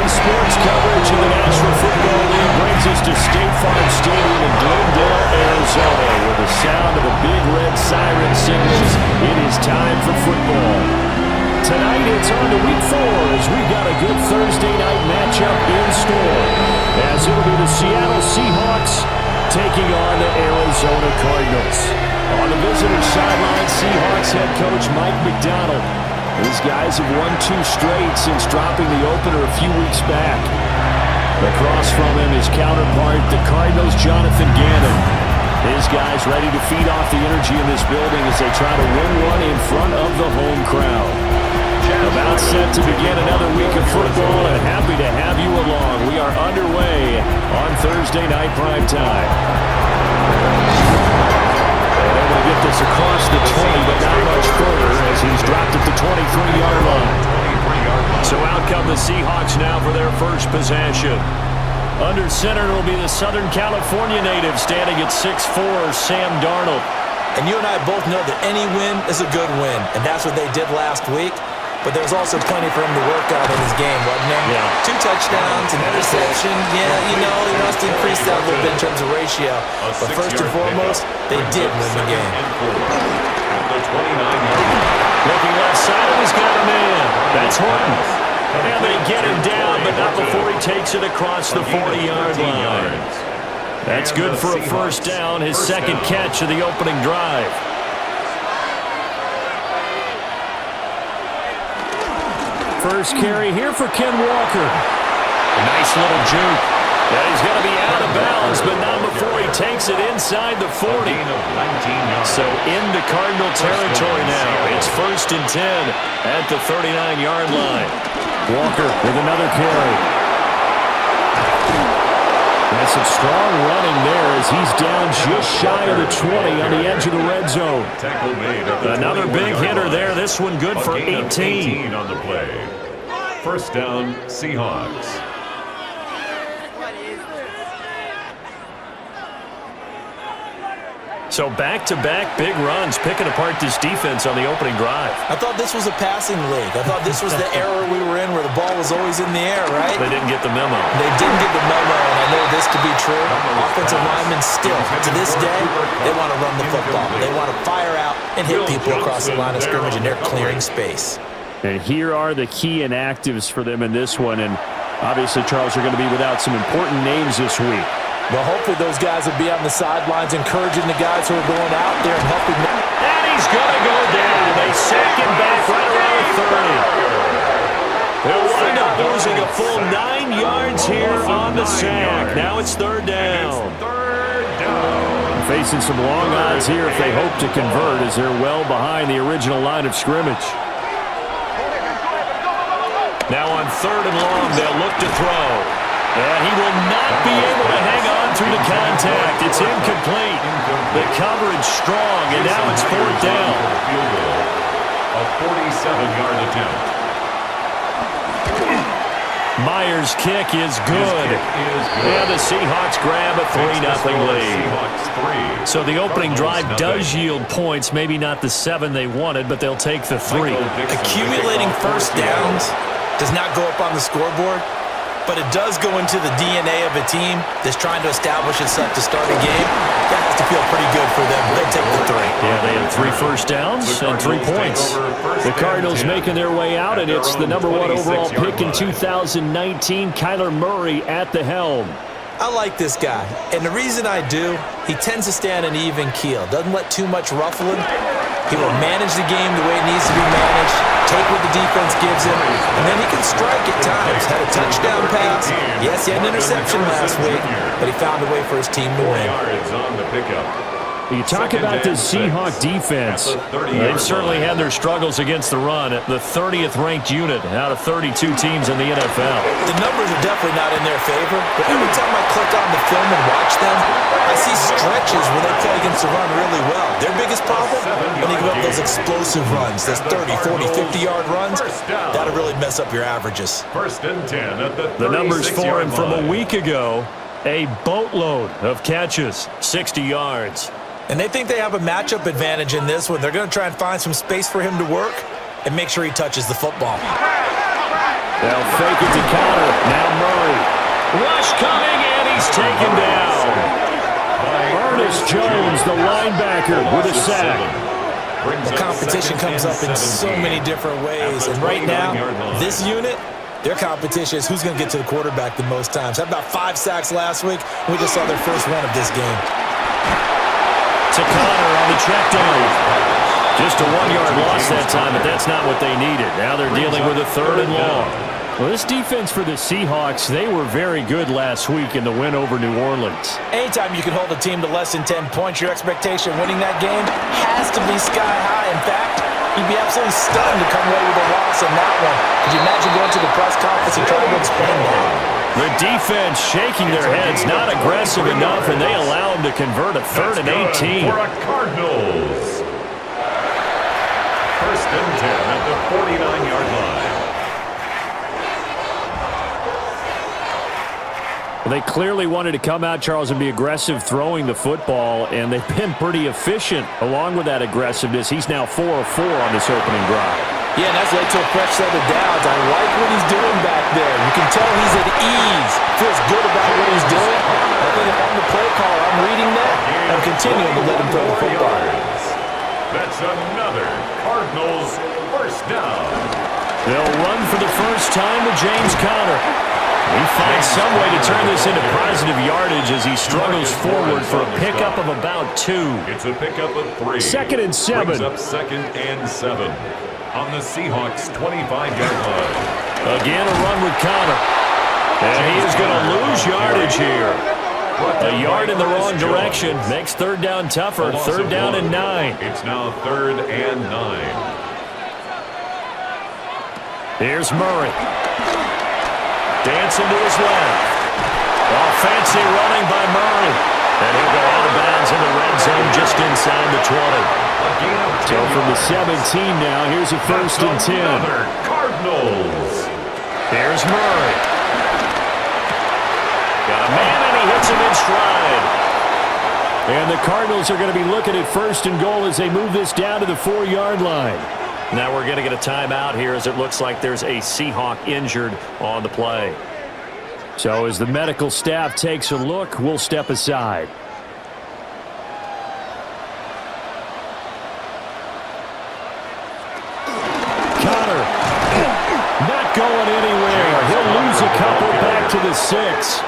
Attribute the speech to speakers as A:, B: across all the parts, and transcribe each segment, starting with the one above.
A: Weekend sports coverage of the National Football League brings us to State Farm Stadium in Glendale, Arizona, where the sound of the big red siren signals it is time for football. Tonight it's on to Week 4 as we've got a good Thursday night matchup in store, as it'll be the Seattle Seahawks taking on the Arizona Cardinals. On the visitor sideline, Seahawks head coach Mike McDonald. These guys have won 2 straight since dropping the opener a few weeks back. Across from him, his counterpart, the Cardinals' Jonathan Gannon. His guys ready to feed off the energy in this building as they try to win one in front of the home crowd. About set to begin another week of football, and happy to have you along. We are underway on Thursday night prime time. And able to get this across the 20, but not much further as he's dropped at the 23-yard line. So out come the Seahawks now for their first possession. Under center will be the Southern California native standing at 6'4", Sam Darnold.
B: And you and I both know that any win is a good win, and that's what they did last week. But there's also plenty for him to work on in his game, wasn't there?
A: Yeah.
B: 2 touchdowns, an interception. Yeah, you know, he wants to increase that a little bit in terms of ratio. But first and foremost, they did win the game.
A: Looking left side, and he's got a man. That's Horton. And they get him down, but not before he takes it across the 40-yard line. That's good for a first down, his second catch of the opening drive. First carry here for Ken Walker. A nice little juke. And he's going to be out of bounds, but not before he takes it inside the 40. So into Cardinal territory now. It's first and 10 at the 39-yard line. Walker with another carry. That's some strong running there as he's down just shy of the 20 on the edge of the red zone. Another big hitter there. This one good for 18
C: on the play. First down, Seahawks.
A: So back-to-back big runs, picking apart this defense on the opening drive.
B: I thought this was a passing league. I thought this was the era we were in where the ball was always in the air, right?
A: They didn't get the memo.
B: They didn't get the memo, and I know this to be true. Offensive linemen still, to this day, they want to run the football. They want to fire out and hit people across the line of scrimmage, and they're clearing space.
A: And here are the key inactives for them in this one. And obviously, Charles, are going to be without some important names this week.
B: Well, hopefully those guys will be on the sidelines encouraging the guys who are going out there and helping them.
A: And he's going to go down. They sack him back right around the 30. They'll wind up losing a full 9 yards here on the sack. Now it's third down. Facing some long odds here if they hope to convert as they're well behind the original line of scrimmage. Now on third and long, they'll look to throw. And he will not be able to hang on through the contact. It's incomplete. The coverage strong, and now it's fourth down.
C: A 47-yard attempt.
A: Myers' kick is good. And the Seahawks grab a 3-0 lead. So the opening drive does yield points. Maybe not the 7 they wanted, but they'll take the 3.
B: Accumulating first downs does not go up on the scoreboard, but it does go into the DNA of a team that's trying to establish itself to start a game. That has to feel pretty good for them. They'll take the 3.
A: Yeah, they have 3 first downs and 3 points. The Cardinals making their way out, and it's the #1 overall pick in 2019, Kyler Murray at the helm.
B: I like this guy, and the reason I do, he tends to stay on an even keel. Doesn't let too much ruffle him. He will manage the game the way it needs to be managed, take what the defense gives him, and then he can strike at times. Had a touchdown pass. Yes, he had an interception last week, but he found a way for his team to win.
A: You talk about this Seahawk defense. They've certainly had their struggles against the run. The 30th ranked unit out of 32 teams in the NFL.
B: The numbers are definitely not in their favor, but every time I click on the film and watch them, I see stretches where they play against the run really well. Their biggest problem, when they give up those explosive runs, those 30, 40, 50-yard runs, that'll really mess up your averages.
C: First and 10 at
A: the numbers for him from a week ago, a boatload of catches, 60 yards.
B: And they think they have a matchup advantage in this one. They're going to try and find some space for him to work and make sure he touches the football.
A: They'll fake it to counter. Now Murray. Rush coming, and he's taken down. Ernest Jones, the linebacker, with a sack.
B: The competition comes up in so many different ways, and right now, this unit, their competition is who's going to get to the quarterback the most times. Had about 5 sacks last week. We just saw their first one of this game.
A: To Connor on the check down. Just a 1-yard loss that time, but that's not what they needed. Now they're dealing with a 3rd and long. Well, this defense for the Seahawks, they were very good last week in the win over New Orleans.
B: Anytime you can hold a team to less than 10 points, your expectation of winning that game has to be sky high. In fact, you'd be absolutely stunned to come away with a loss in that one. Could you imagine going to the press conference and trying to explain that?
A: The defense shaking their heads, not aggressive enough, and they allow them to convert a 3rd and 18.
C: For a Cardinals. 1st and 10 at the 49-yard line.
A: Well, they clearly wanted to come out, Charles, and be aggressive throwing the football, and they've been pretty efficient along with that aggressiveness. He's now 4 of 4 on this opening drive.
B: Yeah, and that's led to a fresh set of downs. I like what he's doing back there. You can tell he's at ease. Feels good about what he's doing. I think if I'm the play caller, I'm reading that. I'm continuing to let him throw the football.
C: That's another Cardinals 1st down.
A: They'll run for the first time with James Conner. He finds some way to turn this into positive yardage as he struggles forward for a pickup of about 2.
C: It's a pickup of 3.
A: 2nd and 7.
C: Brings up 2nd and 7 on the Seahawks 25-yard line.
A: Again, a run with Conner. And he is going to lose yardage here. A yard in the wrong direction makes 3rd down tougher. 3rd down and 9.
C: It's now 3rd and 9.
A: Here's Murray. Dancing to his left. Oh, fancy running by Murray. And he'll go out of bounds in the red zone just inside the 20. So from the 17 now, here's a 1st and 10.
C: Cardinals.
A: Here's Murray. Got a man, and he hits him in stride. And the Cardinals are going to be looking at 1st and goal as they move this down to the 4-yard line. Now we're going to get a timeout here as it looks like there's a Seahawk injured on the play. So as the medical staff takes a look, we'll step aside. Conner not going anywhere. He'll lose a couple back to the 6.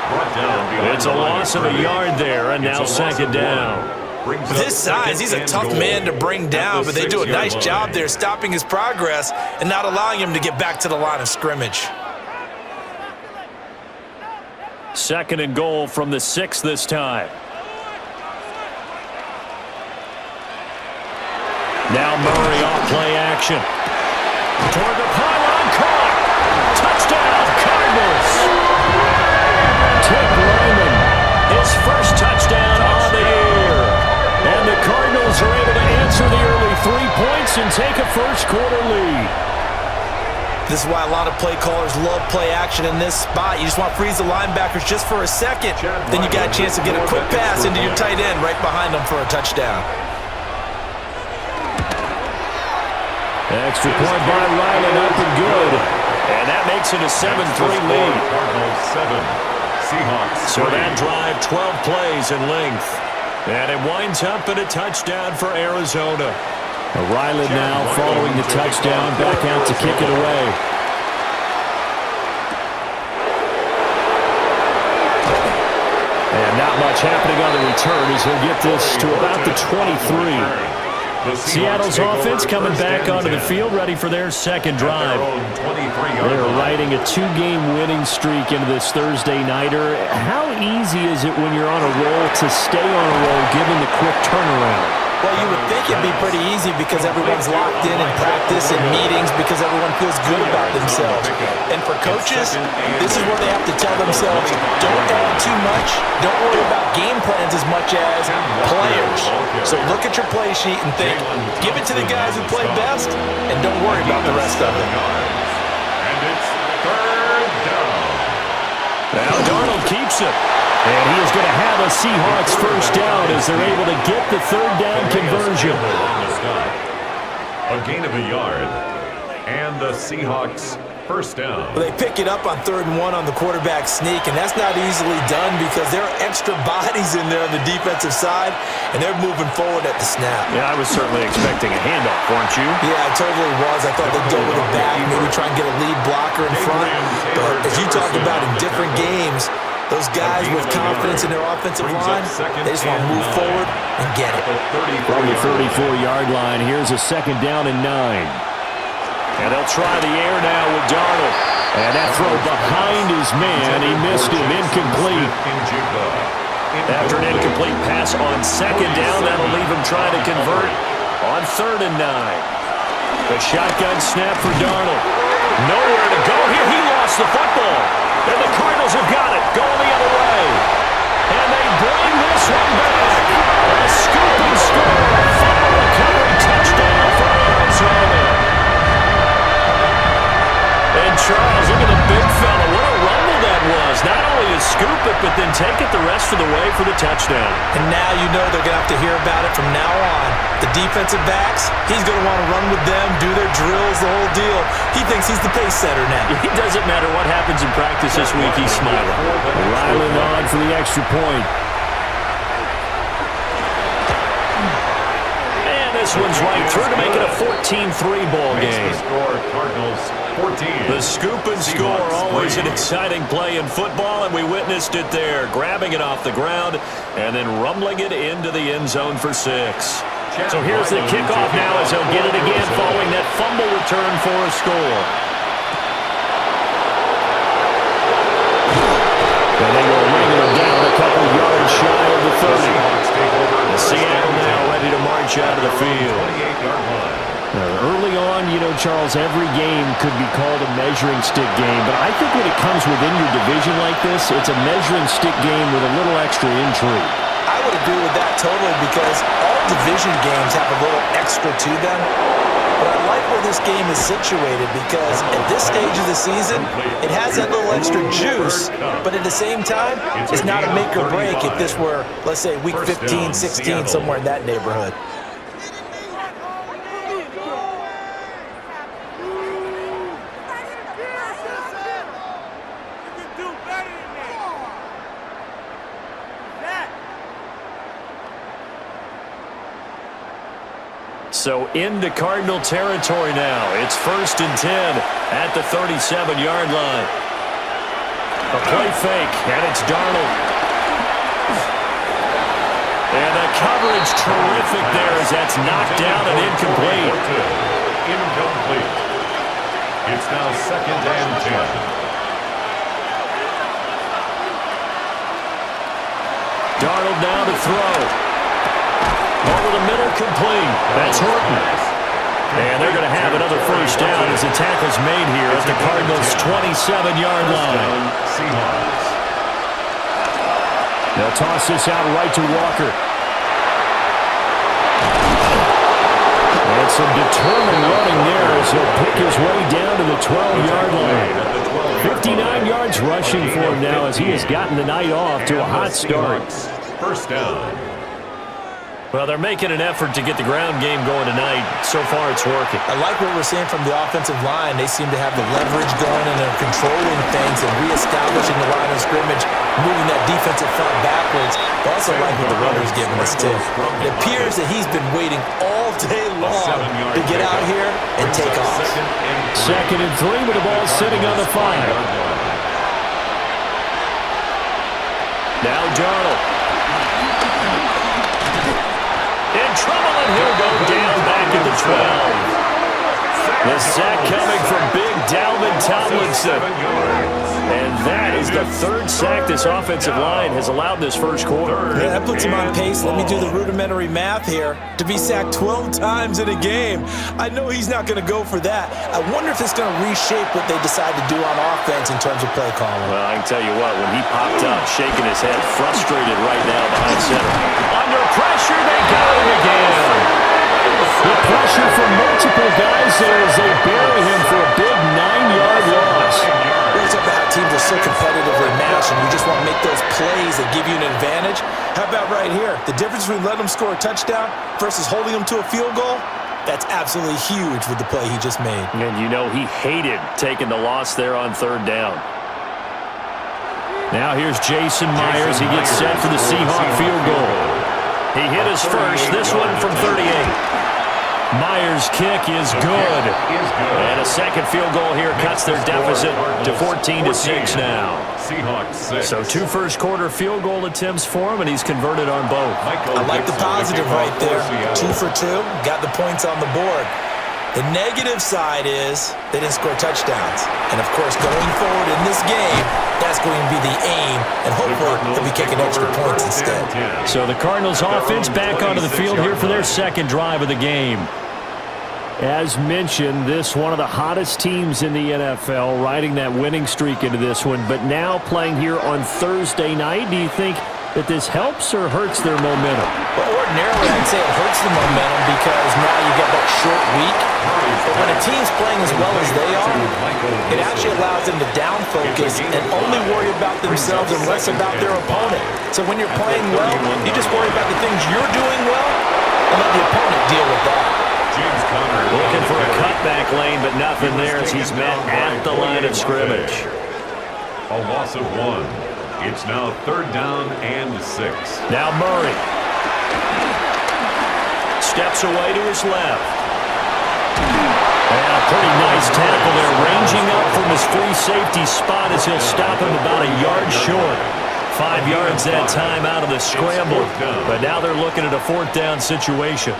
A: It's a loss of a yard there, and now 2nd down.
B: With his size, he's a tough man to bring down, but they do a nice job there stopping his progress and not allowing him to get back to the line of scrimmage.
A: 2nd and goal from the 6 this time. Now Murray off play action. Toward the pylon, caught. Touchdown, Cardinals. Tip Lyman, his first touchdown on the year. And the Cardinals are able to answer the early 3 points and take a first-quarter lead.
B: This is why a lot of play callers love play action in this spot. You just want to freeze the linebackers just for a second. Then you got a chance to get a quick pass into your tight end right behind them for a touchdown.
A: Extra point by Ryland, up and good. And that makes it a 7-3 lead. So that drive, 12 plays in length. And it winds up in a touchdown for Arizona. Ryland now following the touchdown, back out to kick it away. And not much happening on the return as he'll get this to about the 23. Seattle's offense coming back onto the field, ready for their 2nd drive. They're riding a 2-game winning streak into this Thursday nighter. How easy is it when you're on a roll to stay on a roll given the quick turnaround?
B: Well, you would think it'd be pretty easy because everyone's locked in practice and meetings because everyone feels good about themselves. And for coaches, this is where they have to tell themselves, don't add too much, don't worry about game plans as much as players. So look at your play sheet and think, give it to the guys who play best, and don't worry about the rest of it.
C: And it's 3rd down.
A: Now Darnold keeps it. And he is going to have a Seahawks first down as they're able to get the 3rd down conversion.
C: A gain of a yard. And the Seahawks First down.
B: Well, they pick it up on 3rd and 1 on the quarterback sneak, and that's not easily done because there are extra bodies in there on the defensive side, and they're moving forward at the snap.
A: Yeah, I was certainly expecting a handoff, weren't you?
B: Yeah, I totally was. I thought they'd go with it back, maybe try and get a lead blocker in front. But as you talked about in different games, those guys with confidence in their offensive line, they just want to move forward and get it.
A: From the 34-yard line, here's a 2nd down and 9. And they'll try the air now with Darnold. And that throw behind his man, he missed him, incomplete. After an incomplete pass on 2nd down, that'll leave him trying to convert on 3rd and 9. The shotgun snap for Darnold. Nowhere to go here. He lost the football. And the Cardinals have got it, going the other way. And they bring this one back. A scoop and score. Fumble recovery touchdown for Arizona. And Charles, look at the big fella. What a rumble that was. Not only to scoop it, but then take it the rest of the way for the touchdown.
B: And now you know they're going to have to hear about it from now on. The defensive backs, he's going to want to run with them, do their drills, the whole deal. He thinks he's the pace setter now.
A: It doesn't matter what happens in practice this week, he's smiling. Ryland on for the extra point. And this one's right through to make it a 14-3 ball game.
C: Cardinals 14.
A: The scoop and score, always an exciting play in football, and we witnessed it there, grabbing it off the ground and then rumbling it into the end zone for 6. So here's the kickoff now as he'll get it again following that fumble return for a score. And they will ring him down a couple yards shy of the 30. The Seattle now ready to march out of the field. Early on, you know, Charles, every game could be called a measuring stick game, but I think when it comes within your division like this, it's a measuring stick game with a little extra intrigue.
B: I would agree with that totally because all division games have a little extra to them. But I like where this game is situated because at this stage of the season, it has that little extra juice, but at the same time, it's not a make or break if this were, let's say, week 15, 16, somewhere in that neighborhood.
A: So into Cardinal territory now. It's 1st and 10 at the 37-yard line. A play fake, and it's Darnold. And the coverage terrific there as that's knocked down and incomplete.
C: Incomplete. It's now 2nd and 10.
A: Darnold now to throw. Over the middle, complete. That's Horton. And they're going to have another 1st down as the tackle's made here at the Cardinals' 27-yard line.
C: Seahawks.
A: They'll toss this out right to Walker. And some determined running there as he'll pick his way down to the 12-yard line. 59 yards rushing for him now as he has gotten the night off to a hot start.
C: 1st down.
A: Well, they're making an effort to get the ground game going tonight. So far, it's working.
B: I like what we're seeing from the offensive line. They seem to have the leverage going and they're controlling things and reestablishing the line of scrimmage, moving that defensive front backwards. I also like what the runner's giving us, too. It appears that he's been waiting all day long to get out here and take off.
A: 2nd and 3 with the ball sitting on the 5. Now Darnold. In trouble, and he'll go down back at the 12. The sack coming from big Dalvin Tomlinson. And that is the 3rd sack this offensive line has allowed this first quarter.
B: Yeah, that puts him on pace. Let me do the rudimentary math here. To be sacked 12 times in a game, I know he's not going to go for that. I wonder if it's going to reshape what they decide to do on offense in terms of play calling.
A: Well, I can tell you what, when he popped up, shaking his head, frustrated right now behind center. Under pressure, they got him again. The pressure from multiple guys there as they bury him for a big 9-yard loss.
B: It's about how teams are so competitively matched and you just want to make those plays that give you an advantage. How about right here? The difference between letting them score a touchdown versus holding them to a field goal? That's absolutely huge with the play he just made.
A: And you know he hated taking the loss there on third down. Now here's Jason Myers. He gets set for the Seahawk field goal. He hit his first, this one from 38. Myers' kick is good. And a second field goal here cuts their deficit to 14-6 now.
C: Seahawks 6.
A: So 2 first-quarter field goal attempts for him, and he's converted on both.
B: I like the positive right there. 2 for 2, got the points on the board. The negative side is they didn't score touchdowns. And, of course, going forward in this game, that's going to be the aim, and hopefully they'll be kicking extra points instead.
A: So the Cardinals offense back onto the field here for their second drive of the game. As mentioned, this one of the hottest teams in the NFL, riding that winning streak into this one, but now playing here on Thursday night. Do you think that this helps or hurts their momentum?
B: Well, ordinarily, I'd say it hurts the momentum because now you get that short week. But when a team's playing as well as they are, it actually allows them to down focus and only worry about themselves and less about their opponent. So when you're playing well, you just worry about the things you're doing well and let the opponent deal with that.
A: Looking for a cutback lane, but nothing there as he's met at the line of scrimmage.
C: A loss of 1. It's now 3rd down and 6.
A: Now Murray. Steps away to his left. And a pretty nice tackle there, ranging up from his free safety spot as he'll stop him about a yard short. 5 yards that time out of the scramble, but now they're looking at a 4th down situation.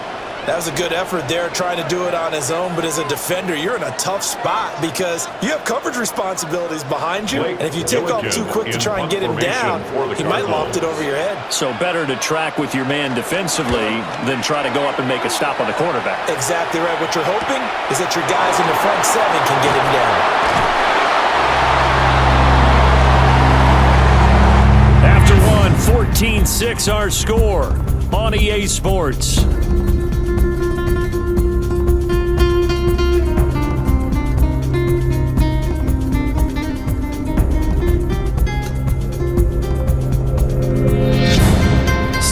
B: That was a good effort there, trying to do it on his own, but as a defender, you're in a tough spot because you have coverage responsibilities behind you, and if you take off too quick to try and get him down, he might loft it over your head.
A: So better to track with your man defensively than try to go up and make a stop on the quarterback.
B: Exactly right. What you're hoping is that your guys in the front 7 can get him down.
A: After one, 14-6 our score on EA Sports.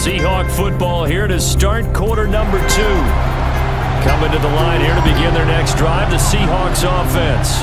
A: Seahawk football here to start quarter number 2. Coming to the line here to begin their next drive, the Seahawks offense.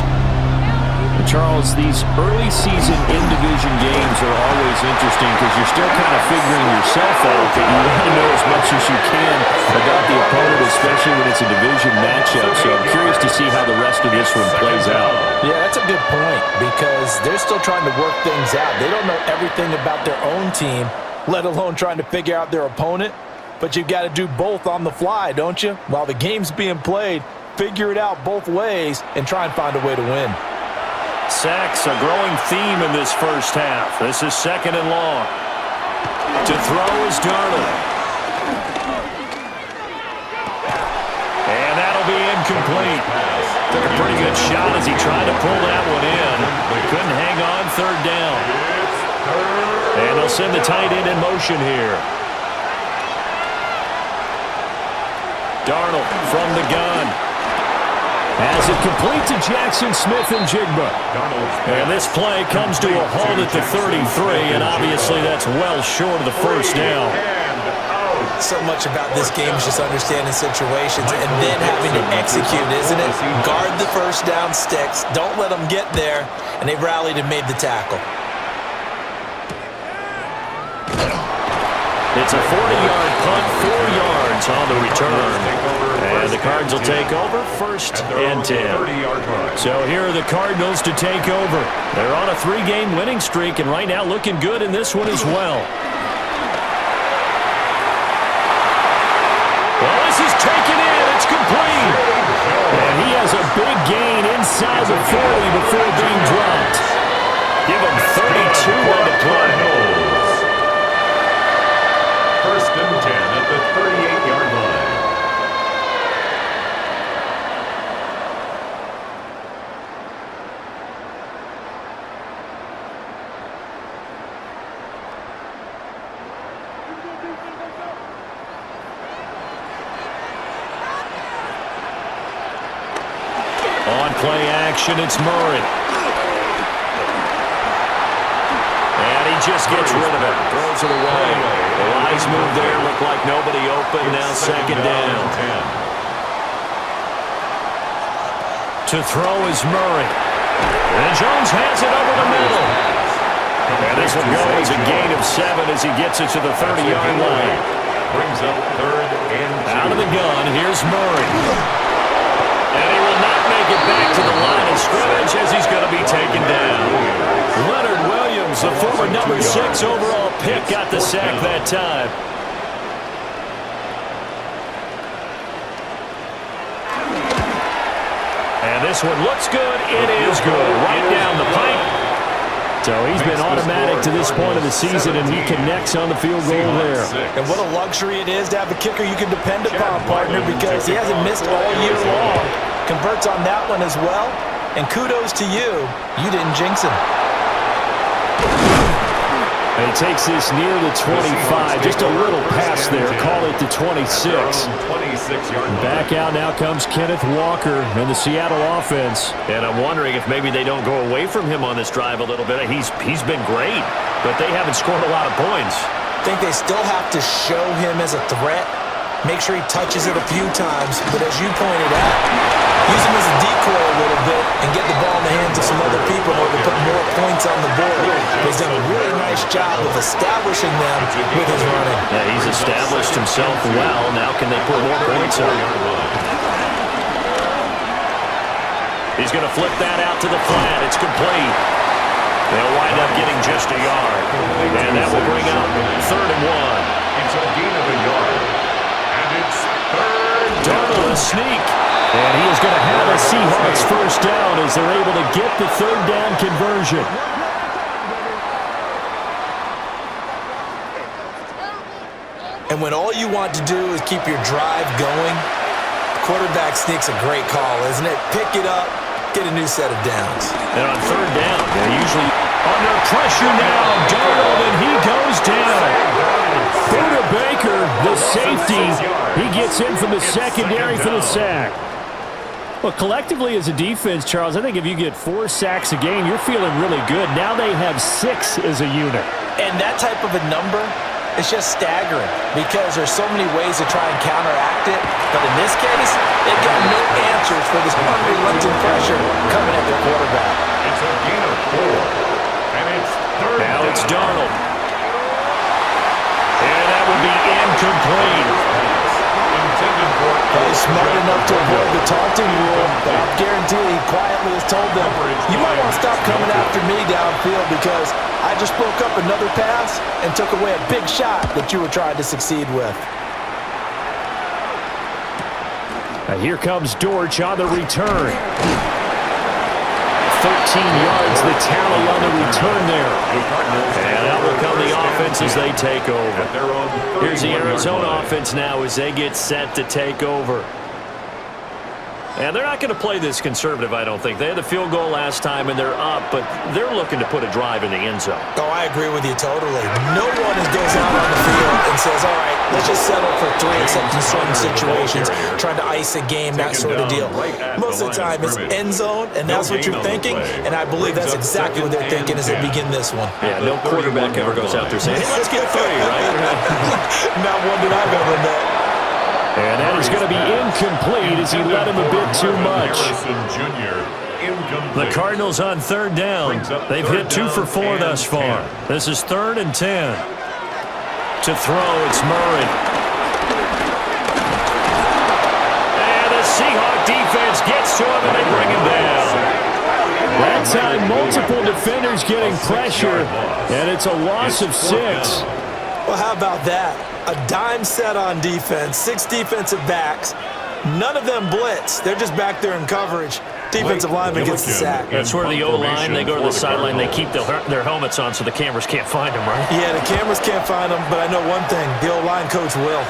A: And Charles, these early season in-division games are always interesting because you're still kind of figuring yourself out, but you want to know as much as you can about the opponent, especially when it's a division matchup. So I'm curious to see how the rest of this one plays out.
B: Yeah, that's a good point because they're still trying to work things out. They don't know everything about their own team, let alone trying to figure out their opponent. But you've got to do both on the fly, don't you? While the game's being played, figure it out both ways and try and find a way to win.
A: Sacks, a growing theme in this first half. This is 2nd and long. To throw is Darnold. And that'll be incomplete. Took a pretty good shot as he tried to pull that one in. Couldn't hang on 3rd down. And they'll send the tight end in motion here. Darnold from the gun. As it complete to Jackson Smith and Jigba. And this play comes to a halt at the 33, and obviously that's well short of the 1st down.
B: So much about this game is just understanding situations and then having to execute, isn't it? Guard the 1st down sticks. Don't let them get there. And they rallied and made the tackle.
A: It's a 40-yard punt, 4 yards on the return. And the Cards will take over 1st and 10. So here are the Cardinals to take over. They're on a 3-game winning streak and right now looking good in this one as well. Well, this is taken in. It's complete. And he has a big gain inside the 40 before being dropped. Give him 32 on the play.
C: 1st and 10 at the 38-yard line.
A: On play action, it's Murray. And he just gets rid of it. Throws it away. The eyes move there. Look like nobody open. Now 2nd down. To throw is Murray. And Jones has it over the middle. And this one goes a gain of 7 as he gets it to the 30-yard line.
C: Brings up 3rd and 2.
A: Out of the gun, here's Murray. And he will not make it back to the line of scrimmage as he's going to be taken down. Leonard Williams, the former number 6 overall pick, got the sack that time. And this one looks good. It is good. Right down the pipe. So he's been automatic to this point of the season, and he connects on the field goal there.
B: And what a luxury it is to have a kicker you can depend upon, partner, because he hasn't missed all year long. Converts on that one as well. And kudos to you. You didn't jinx him.
A: And he takes this near the 25. Just a little pass there. Call it the 26. Back out now comes Kenneth Walker and the Seattle offense. And I'm wondering if maybe they don't go away from him on this drive a little bit. He's been great, but they haven't scored a lot of points.
B: I think they still have to show him as a threat. Make sure he touches it a few times. But as you pointed out, use him as a decoy a little bit and get the ball in the hands of some other people in order to put more points on the board. He's done a really nice job of establishing them with his running.
A: Yeah, he's established himself well. Now can they put more points on? He's going to flip that out to the flat. It's complete. They'll wind up getting just a yard. And that will bring up 3rd and 1.
C: It's a gain of a yard. And it's 3rd.
A: Darnold a sneak. And he is going to have a Seahawks first down as they're able to get the 3rd down conversion.
B: And when all you want to do is keep your drive going, quarterback sneak's a great call, isn't it? Pick it up, get a new set of downs.
A: And on 3rd down, they're usually under pressure now. Darnold, and he goes down. Buda Baker, the safety, he gets in from the secondary for the sack. Well, collectively as a defense, Charles, I think if you get 4 sacks a game, you're feeling really good. Now they have 6 as a unit.
B: And that type of a number is just staggering because there's so many ways to try and counteract it. But in this case, they've got no answers for this unrelenting pressure coming at their quarterback.
C: It's a gain of 4. And it's 3rd.
A: Now it's Darnold. And that would be incomplete.
B: He's smart enough to avoid the taunting rule, but I guarantee he quietly has told them, you might want to stop coming after me downfield because I just broke up another pass and took away a big shot that you were trying to succeed with.
A: And here comes Dortch on the return. 13 yards, the tally on the return there. And out will come the offense as they take over. Here's the Arizona offense now as they get set to take over. And they're not going to play this conservative, I don't think. They had the field goal last time, and they're up, but they're looking to put a drive in the end zone.
B: Oh, I agree with you totally. No one goes out on the field and says, all right, let's just settle for 3 except in certain situations, trying to ice a game, that sort of deal. Most of the time, it's end zone, and that's what you're thinking, and I believe that's exactly what they're thinking as they begin this one.
A: Yeah, no quarterback ever goes out there saying, hey, let's get 3, right?
B: Not one that I've ever met.
A: And that is going to be incomplete as he led him a bit too much. The Cardinals on 3rd down. They've hit 2 for 4 thus far. This is 3rd and 10. To throw, it's Murray. And the Seahawk defense gets to him and they bring him down. That time, multiple defenders getting pressure, and it's a loss of 6.
B: Well, how about that? A dime set on defense, 6 defensive backs. None of them blitz. They're just back there in coverage. Defensive lineman gets the sack.
A: That's where the O-line, they go to the sideline, they keep their helmets on so the cameras can't find them, right?
B: Yeah, the cameras can't find them, but I know one thing. The O-line coach will.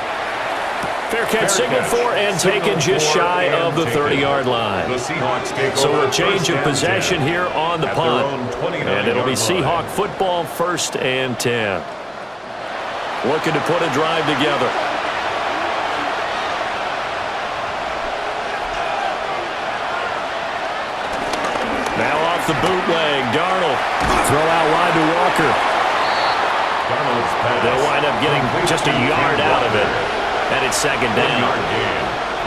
A: Fair catch signaled for and taken just shy of the 30-yard line. So a change of possession here on the punt. And it'll be Seahawk football 1st and 10. Looking to put a drive together. Now off the bootleg, Darnold. Throw out wide to Walker. They'll wind up getting just a yard out of it. And it's 2nd down.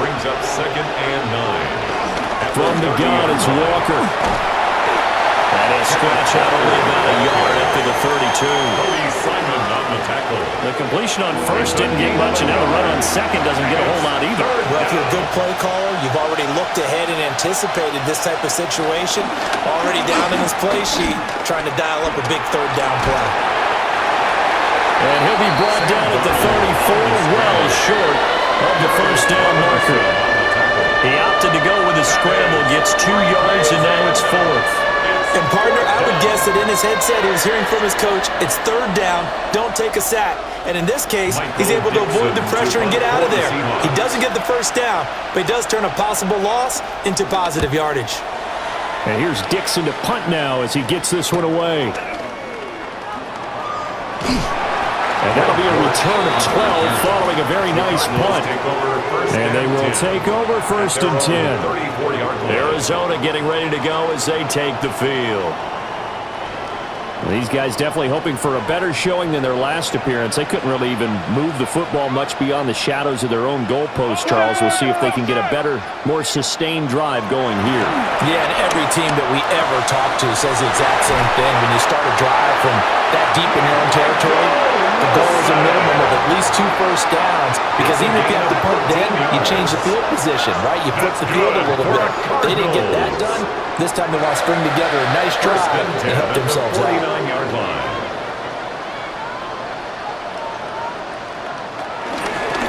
C: Brings up 2nd and 9.
A: From the gun, it's Walker. And he'll scratch out only about a yard after the 32. The completion on first didn't get much, and now the run on second doesn't get a whole lot either.
B: Well, if you're a good play caller, you've already looked ahead and anticipated this type of situation. Already down in his play sheet, trying to dial up a big third down play.
A: And he'll be brought down at the 34, well short of the first down marker. He opted to go with a scramble, gets 2 yards, and now it's 4th.
B: And partner, I would guess that in his headset he was hearing from his coach, it's third down, don't take a sack. And in this case, he's able to avoid the pressure and get out of there. He doesn't get the first down, but he does turn a possible loss into positive yardage.
A: And here's Dixon to punt now as he gets this one away. And that'll be a return of 12 following a very nice punt. And they will take over 1st and 10. Arizona getting ready to go as they take the field. These guys definitely hoping for a better showing than their last appearance. They couldn't really even move the football much beyond the shadows of their own goalpost, Charles. We'll see if they can get a better, more sustained drive going here.
B: Yeah, and every team that we ever talk to says the exact same thing. When you start a drive from that deep in your own territory, the goal is a minimum of at least 2 first downs, because even if you have to punt then, you change the field position, right? You flip the field a little bit. They didn't get that done. This time they want to string together a nice drive and help themselves out.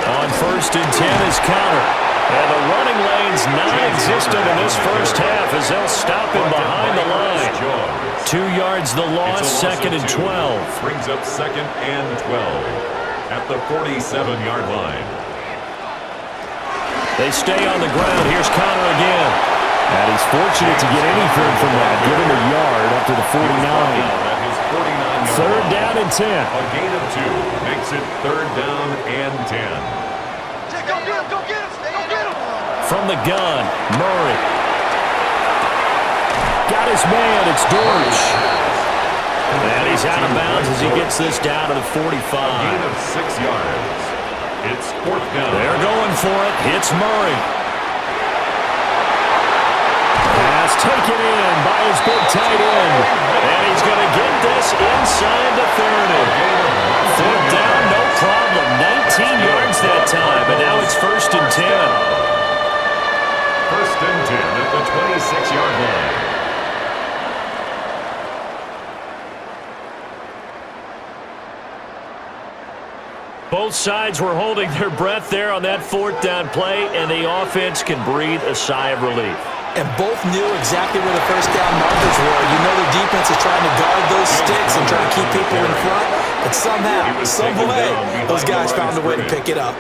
A: On 1st and 10 is counter. And the running lane's non-existent in this first half as they'll stop him behind the line. 2 yards the loss, 2nd and 12.
C: Brings up 2nd and 12 at the 47-yard line.
A: They stay on the ground. Here's Connor again. And he's fortunate to get anything from that. Give him a yard up to the 49. 3rd down and 10.
C: A gain of 2 makes it 3rd down and 10.
D: Go get him, go get him, go get him.
A: From the gun, Murray. Got his man, it's Dortch. And he's out of bounds as he gets this down to the 45.
C: A gain of 6 yards. It's 4th down.
A: They're going for it. It's Murray. Pass taken in by his big tight end. And he's going to get this inside the 30. 4th down, no problem. 19 yards that time. And now it's 1st and 10.
C: 1st and 10 at the 26-yard line.
A: Both sides were holding their breath there on that 4th down play, and the offense can breathe a sigh of relief.
B: And both knew exactly where the first down markers were. You know the defense is trying to guard those sticks and trying to keep people in front. But somehow, some way, those guys found a way to pick it up.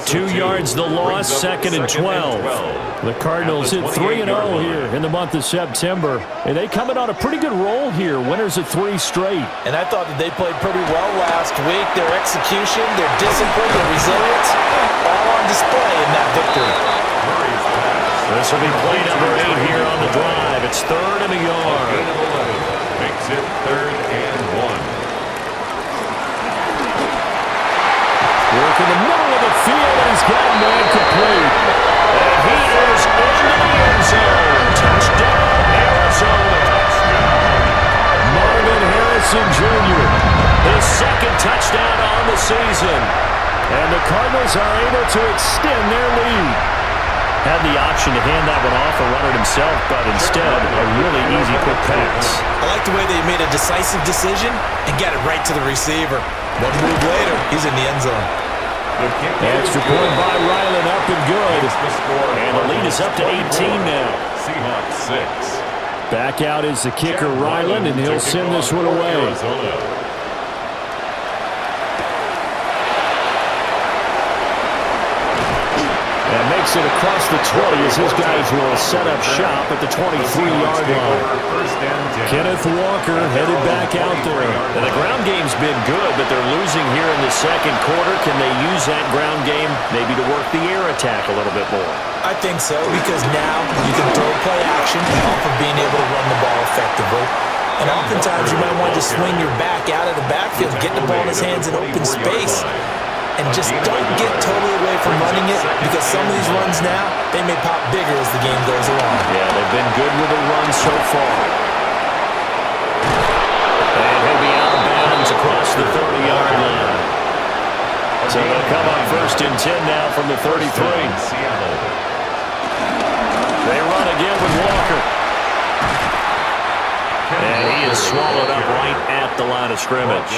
A: 2 yards the loss, 2nd and 12. The Cardinals hit 3-0 here in the month of September. And they come in on a pretty good roll here. Winners of 3 straight.
B: And I thought that they played pretty well last week. Their execution, their discipline, their resilience, all on display in that victory.
A: This will be play number 8 here on the drive. It's 3rd and a yard.
C: Makes it 3rd and 1.
A: Work in the middle of the field, and he's got man complete. And he is in the end zone. Touchdown, Arizona. Marvin Harrison Jr., his 2nd touchdown on the season. And the Cardinals are able to extend their lead. Had the option to hand that one off or run it himself, but instead, a really easy quick pass.
B: I like the way they made a decisive decision and got it right to the receiver. One move later, he's in the end zone.
A: Extra point by Ryland, up and good. And the lead is up to 18 now.
C: Seahawks 6.
A: Back out is the kicker, Ryland, and he'll send this one away. And makes it across the 20 as his guys will set up shop at the 23-yard line. Kenneth Walker headed back out there. And the ground game's been good, but they're losing here in the 2nd quarter. Can they use that ground game maybe to work the air attack a little bit more?
B: I think so, because now you can throw play action off of being able to run the ball effectively. And oftentimes you might want to swing your back out of the backfield, get the ball in his hands in open space. and just don't get totally away from running it, because some of these runs now, they may pop bigger as the game goes along.
A: Yeah, they've been good with the run so far. And he'll be out of bounds across the 30-yard line. So they'll come up 1st and 10 now from the 33. They run again with Walker. And he is swallowed up right at the line of scrimmage.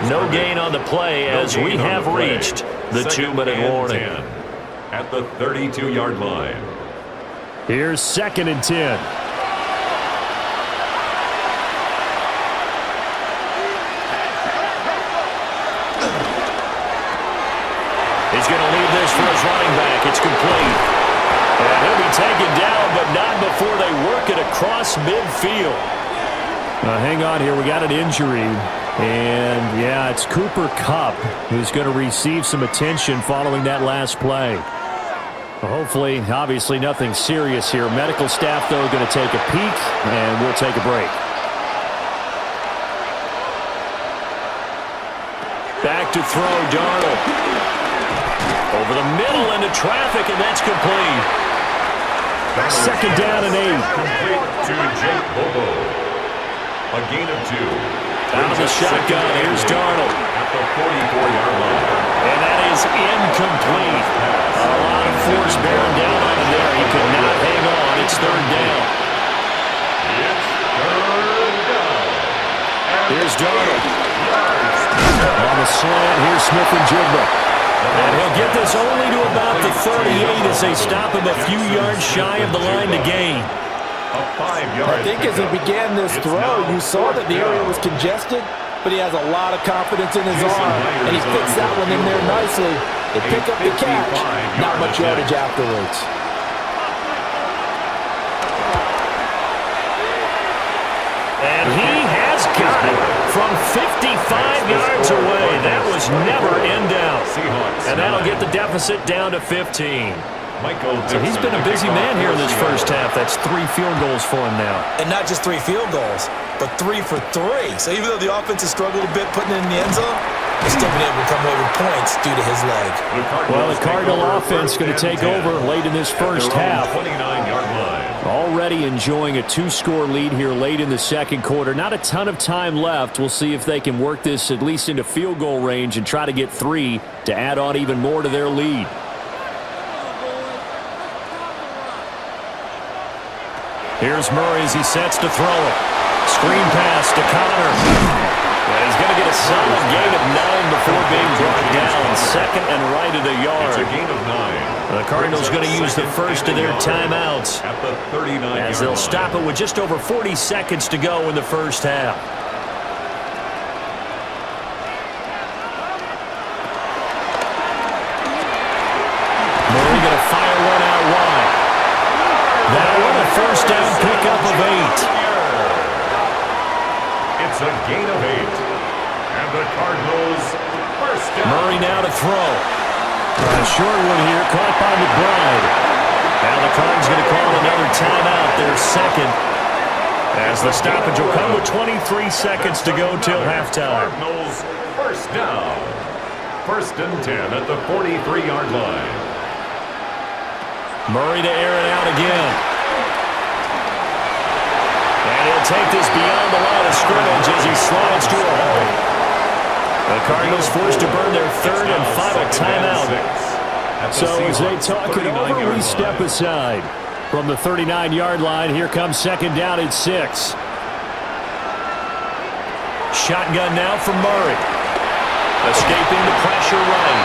A: No gain on the play as we have reached the 2-minute warning.
C: At the 32-yard line.
A: Here's 2nd and 10. He's going to leave this for his running back. It's complete. And he'll be taken down, but not before they work it across midfield. Hang on here. We got an injury. And, yeah, it's Cooper Kupp who's going to receive some attention following that last play. Hopefully, obviously, nothing serious here. Medical staff, though, going to take a peek, and we'll take a break. Back to throw, Darnold. Over the middle into traffic, and that's complete. 2nd down and 8.
C: Complete to Jake Bobo. A gain of 2.
A: Out of the shotgun, here's Darnold.
C: At the 44-yard line.
A: And that is incomplete. A lot of force bearing down on him there. He could not hang on. It's 3rd down.
C: It's 3rd down.
A: Here's Darnold. On the slant, here's Smith-Njigba. And he'll get this only to about the 38 as they stop him a few yards shy of the line to gain.
B: I think as he began this throw, you saw that the area was congested, but he has a lot of confidence in his arm, and he fits that one in there nicely. They pick up the catch, not much yardage afterwards.
A: And he has got it from 55 yards away. That was never in doubt. And that'll get the deficit down to 15. So he's been a busy man here in this first half. That's 3 field goals for him now.
B: And not just 3 field goals, but 3 for 3. So even though the offense has struggled a bit putting it in the end zone, they've still been able to come away with points due to his leg.
A: Well, the Cardinal offense going to take over late in this first half.
C: 29-yard line.
A: Already enjoying a 2-score lead here late in the second quarter. Not a ton of time left. We'll see if they can work this at least into field goal range and try to get 3 to add on even more to their lead. Here's Murray as he sets to throw it. Screen pass to Connor. And he's going to get a solid gain of 9 before being brought down. 2nd and right of the yard.
C: It's a gain of 9.
A: The Cardinals going to use the first of their timeouts
C: at the 39-yard
A: as they'll stop it with just over 40 seconds to go in the first half. Murray going to fire one out wide. That one a first down pickup of 8.
C: It's a gain of 8. And the Cardinals first down.
A: Murray now to throw. A short one here, caught by McBride. Now the Cardinals going to call another timeout, their 2nd. As the stoppage will come with 23 seconds to go till halftime.
C: Cardinals first down. 1st and 10 at the 43-yard line.
A: Murray to air it out again. And he'll take this beyond the line of scrimmage as he slides to a halt. The Cardinals forced to burn their 3rd and final timeout. So as they talk it over, we step aside. From the 39-yard line, here comes 2nd down and 6. Shotgun now from Murray. Escaping the pressure right.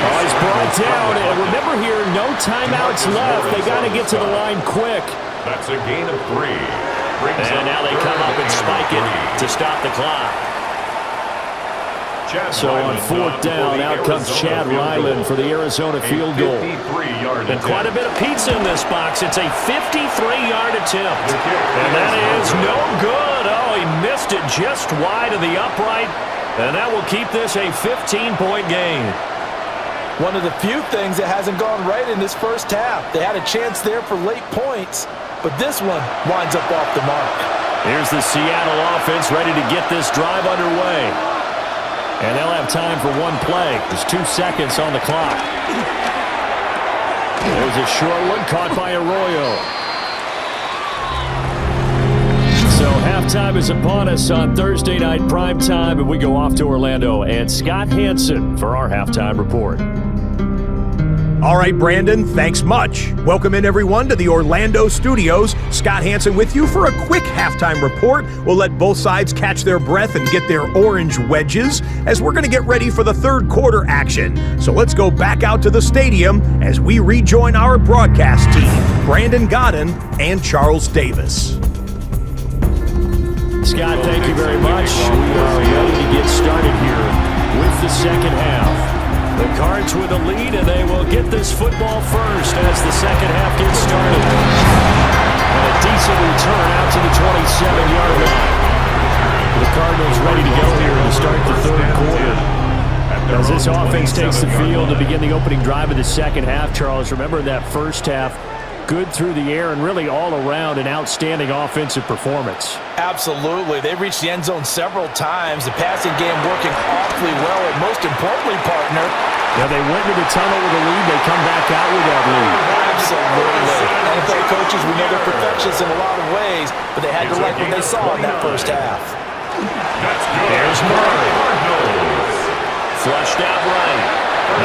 A: Oh, he's brought down, and remember here, no timeouts left. They got to get to the line quick.
C: That's a gain of 3.
A: And now they come up and spike it to stop the clock. So on 4th down, out comes Chad Ryland for the Arizona field goal. And quite a bit of pizza in this box. It's a 53-yard attempt. And that is no good. Oh, he missed it just wide of the upright. And that will keep this a 15-point game.
B: One of the few things that hasn't gone right in this first half. They had a chance there for late points, but this one winds up off the mark.
A: Here's the Seattle offense ready to get this drive underway. And they'll have time for one play. There's 2 seconds on the clock. There's a short one caught by Arroyo. So halftime is upon us on Thursday night primetime, and we go off to Orlando. And Scott Hansen for our halftime report.
E: All right, Brandon, thanks much. Welcome in, everyone, to the Orlando studios. Scott Hansen with you for a quick halftime report. We'll let both sides catch their breath and get their orange wedges as we're going to get ready for the third quarter action. So let's go back out to the stadium as we rejoin our broadcast team, Brandon Godden and Charles Davis.
A: Scott, thank you very much. We are ready to get started here with the second half. The Cards with a lead, and they will get this football first as the second half gets started. And a decent return out to the 27-yard line. The Cardinals ready to go here to start the third quarter. As this offense takes the field to begin the opening drive of the second half, Charles, remember that first half, good through the air and really all around an outstanding offensive performance.
B: Absolutely. They reached the end zone several times. The passing game working awfully well. And most importantly, partner,
A: yeah, they went to the tunnel with a lead. They come back out with that lead.
B: Absolutely. NFL coaches, we know they're perfectionists in a lot of ways, but they had to like what they saw in that first half.
A: There's Murray. Flushed out right.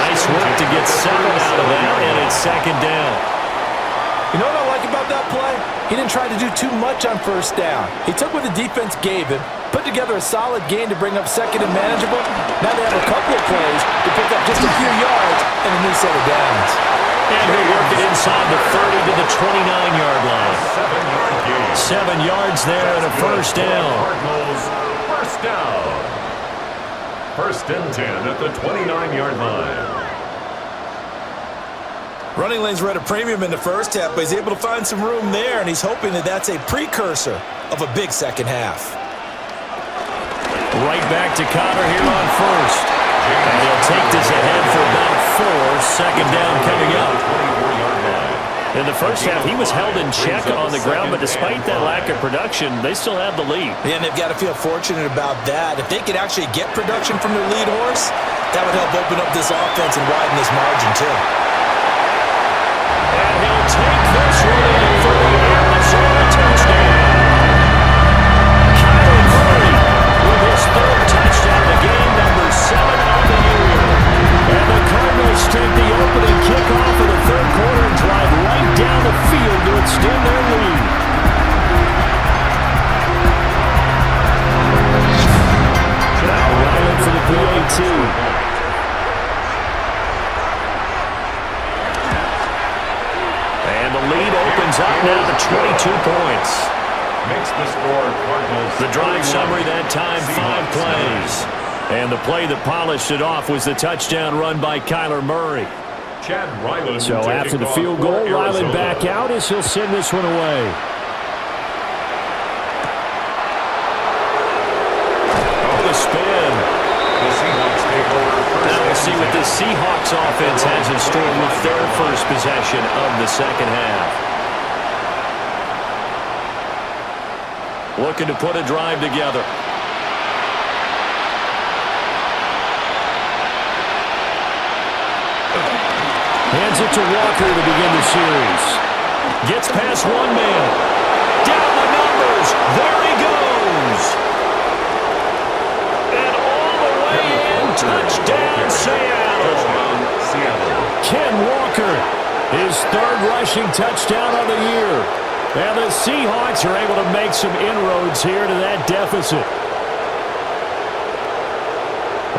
A: Nice work to get 7 out of that, and it's second down.
B: You know what I like about that play? He didn't try to do too much on first down. He took what the defense gave him, put together a solid gain to bring up second and manageable. Now they have a couple of plays to pick up just a few yards and a new set of downs.
A: And he'll work it inside the 30 to the 29-yard line. 7 yards there and a first down.
C: First down. First and 10 at the 29-yard line.
B: Running lanes were at a premium in the first half, but he's able to find some room there, and he's hoping that that's a precursor of a big second half.
A: Right back to Connor here on first. And he'll take this ahead for about 4. Second down coming up. In the first half, he was held in check on the ground, but despite that lack of production, they still have the lead.
B: Yeah, and they've got to feel fortunate about that. If they could actually get production from their lead horse, that would help open up this offense and widen this margin, too.
A: And he'll take this one in for the Arizona touchdown. Kyler Murray with his 3rd touchdown of the game, number 7 on the year. And the Cardinals take the opening kickoff of the third quarter and drive right down the field to extend their lead. Now Ryan for the PAT. Lead opens up now to 22 points.
C: Makes the score Cardinals.
A: The drive summary that time, 5 plays. And the play that polished it off was the touchdown run by Kyler Murray.
C: Chad Ryland.
A: So after the field goal, Ryland back out as he'll send this one away. Oh, the spin.
C: The Seahawks take over.
A: Now we'll see what this Seahawks offense has in store with their first possession of the second half. Looking to put a drive together. Hands it to Walker to begin the series. Gets past one man. Down the numbers. There he goes. And all the way in. Touchdown, Seattle. Ken Walker, his 3rd rushing touchdown of the year. And the Seahawks are able to make some inroads here to that deficit.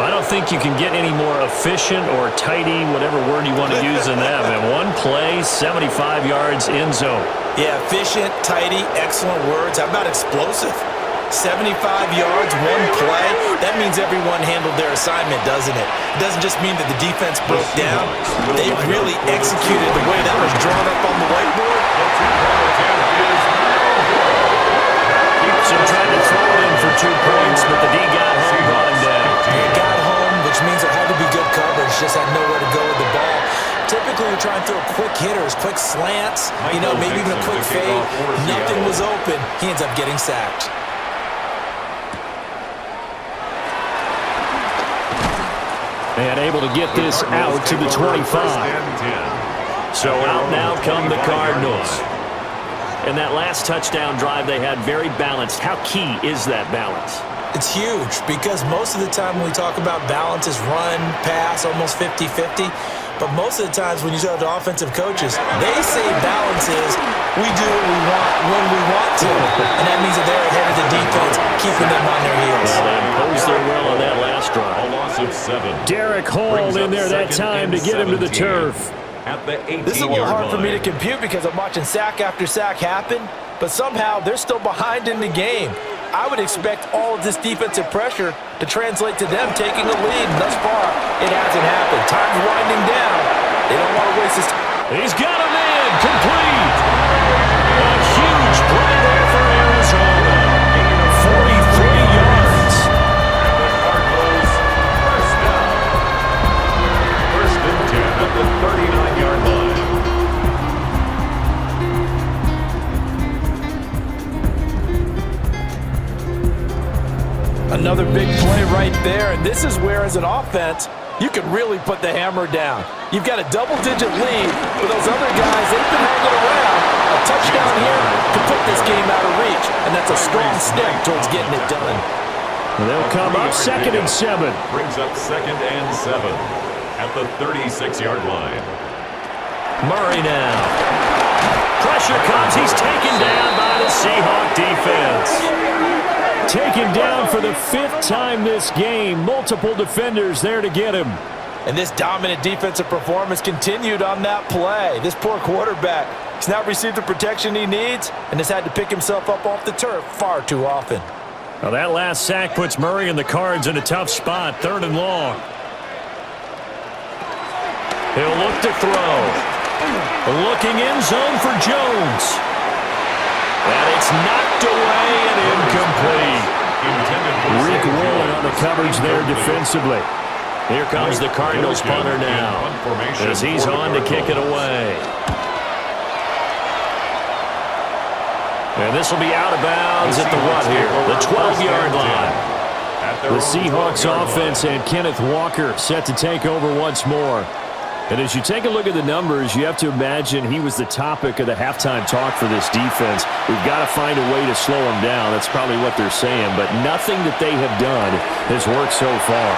A: I don't think you can get any more efficient or tidy, whatever word you want to use in that. And one play, 75 yards in zone.
B: Yeah, efficient, tidy, excellent words. How about explosive? 75 yards, one play. That means everyone handled their assignment, doesn't it? It doesn't just mean that the defense broke down. They really executed the way that was drawn up on the whiteboard.
A: So trying to throw it in for 2 points, but the D got home, brought him down.
B: It got home, which means there had to be good coverage. Just had nowhere to go with the ball. Typically, we try and throw quick hitters, quick slants, maybe even a quick fade. Nothing was open. He ends up getting sacked.
A: And able to get this out to the 25. So out now come the Cardinals. And that last touchdown drive they had very balanced. How key is that balance?
B: It's huge because most of the time when we talk about balance is run, pass, almost 50-50. But most of the times when you talk to offensive coaches, they say balance is we do what we want when we want to. And that means that they're ahead of the defense, keeping them on their heels.
A: Well, they imposed their will on that last drive.
C: A loss of 7.
A: Derek Hall in there that time to get him to the turf.
C: At the 18-yard
B: This is a little hard for me to
C: line.
B: compute because I'm watching sack after sack happen, but somehow they're still behind in the game. I would expect all of this defensive pressure to translate to them taking a lead. And thus far, it hasn't happened. Time's winding down. They don't want to waste this time.
A: He's got him in. Complete. A huge play there for Arizona. 43 yards.
C: And the Cardinals first down. First and 10 at the 39-yard line.
B: Another big play right there, and this is where, as an offense, you can really put the hammer down. You've got a double-digit lead, but those other guys, they've been hanging around. A touchdown here to put this game out of reach, and that's a strong step towards getting it done.
A: Well, they'll come up 2nd and 7.
C: Brings up 2nd and 7 at the 36-yard line.
A: Murray now. Pressure comes. He's taken down by the Seahawk defense. Taken down for the 5th time this game. Multiple defenders there to get him.
B: And this dominant defensive performance continued on that play. This poor quarterback has not received the protection he needs and has had to pick himself up off the turf far too often.
A: Well, that last sack puts Murray and the Cards in a tough spot. 3rd and long. He'll look to throw. Looking in zone for Jones. And it's knocked away and incomplete. Rick Woolen on the coverage there defensively. Here comes the Cardinals punter now as he's on to kick it away. And this will be out of bounds at the what here? The 12-yard line. The Seahawks offense and Kenneth Walker set to take over once more. And as you take a look at the numbers, you have to imagine he was the topic of the halftime talk for this defense. We've got to find a way to slow him down. That's probably what they're saying. But nothing that they have done has worked so far.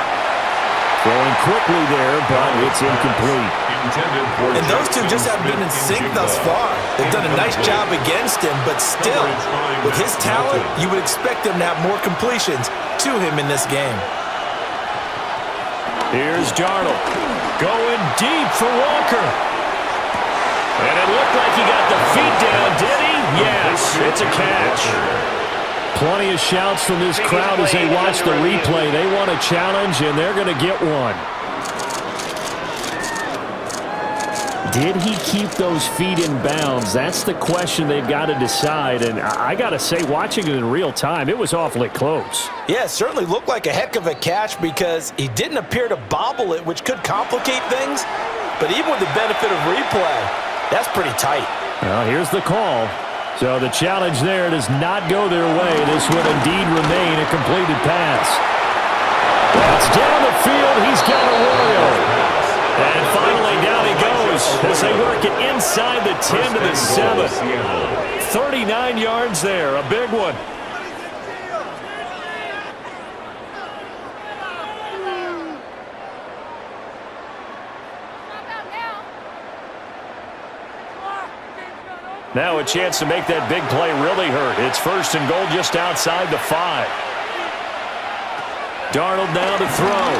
A: Throwing quickly there, but it's incomplete.
B: And those two just haven't been in sync thus far. They've done a nice job against him, but still, with his talent, you would expect them to have more completions to him in this game.
A: Here's Darnold. Going deep for Walker. And it looked like he got the feet down, did he? Yes, it's a catch. Plenty of shouts from this crowd as they watch the replay. They want a challenge, and they're going to get one. Did he keep those feet in bounds? That's the question they've got to decide. And I got to say, watching it in real time, it was awfully close.
B: Yeah, it certainly looked like a heck of a catch because he didn't appear to bobble it, which could complicate things. But even with the benefit of replay, that's pretty tight.
A: Well, here's the call. So the challenge there does not go their way. This would indeed remain a completed pass. That's down the field. He's got Arroyo. And finally, down he goes as they work it inside the 10 to the 7. 39 yards there, a big one. Now a chance to make that big play really hurt. It's 1st and goal just outside the 5. Darnold now to throw.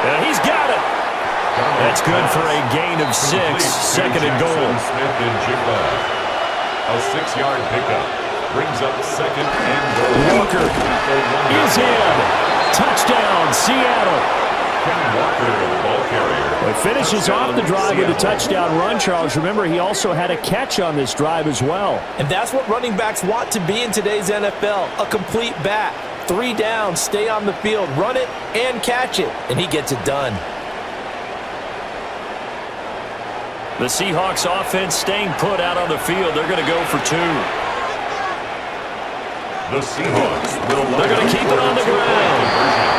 A: And he's got it. That's good for a gain of 6. 2nd and goal.
C: Smith and Jigba. A 6-yard pickup brings up 2nd and goal.
A: Walker is in. Touchdown, Seattle.
C: Walker, the ball carrier.
A: Well, he finishes off the drive with a touchdown run, Charles. Remember, he also had a catch on this drive as well.
B: And that's what running backs want to be in today's NFL, a complete back. 3 down, stay on the field, run it, and catch it. And he gets it done.
A: The Seahawks offense staying put out on the field. They're going to go for 2.
C: The Seahawks will
A: They're going to keep it on the ground.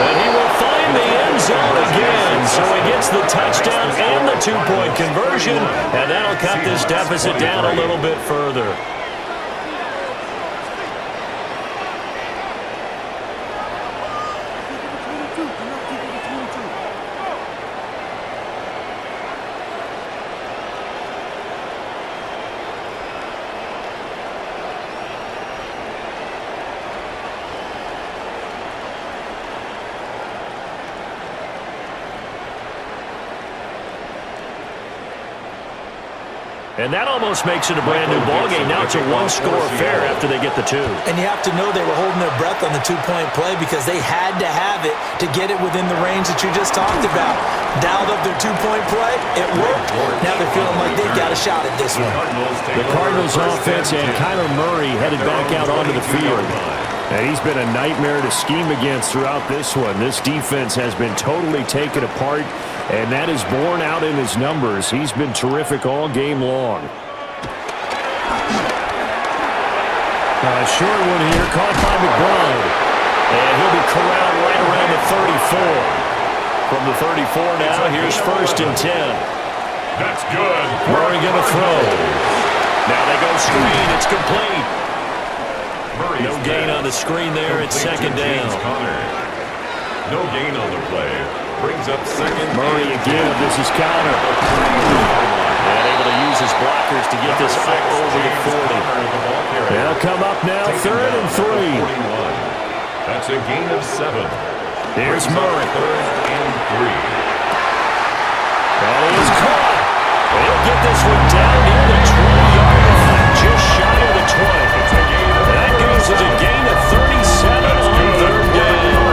A: And he will find the end zone again. So he gets the touchdown and the two-point conversion. And that'll cut this deficit down a little bit further. And that almost makes it a brand-new ballgame. Now it's a one-score affair after they get the two.
B: And you have to know they were holding their breath on the two-point play because they had to have it to get it within the range that you just talked about. Dialed up their two-point play. It worked. Now they're feeling like they've got a shot at this one.
A: The Cardinals offense and Kyler Murray headed back out onto the field. And he's been a nightmare to scheme against throughout this one. This defense has been totally taken apart, and that is borne out in his numbers. He's been terrific all game long. A short one here, caught by McBride. And he'll be corralled right around the 34. From the 34 now, here's 1st and 10.
C: That's good.
A: Murray going to throw. Now they go screen. It's complete. No gain on the screen there. It's 2nd down.
C: No gain on the play. Brings up 2nd.
A: Murray again. This is Connor. And able to use his blockers to get this up over the 40. They'll come up now. 3rd and 3.
C: That's a gain of 7.
A: Here's Murray.
C: 3rd and 3.
A: That is caught. He'll get this one down near the 20-yard line. Just shy of the 20. That goes as a gain of 37 on 3rd down.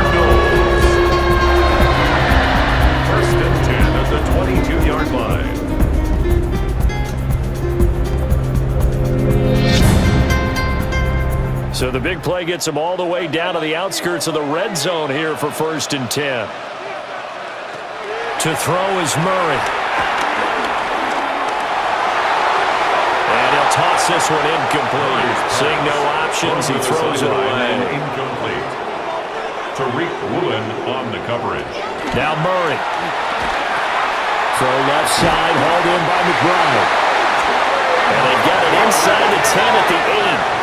C: 1st and 10 at the 22-yard line.
A: So the big play gets him all the way down to the outskirts of the red zone here for 1st and 10. To throw is Murray. And he'll toss this one incomplete. Seeing no options, he throws it away.
C: Incomplete. Tariq Woolen on the coverage.
A: Now Murray. Throw left side, hauled in by McBride. And they get it inside the 10 at the 8.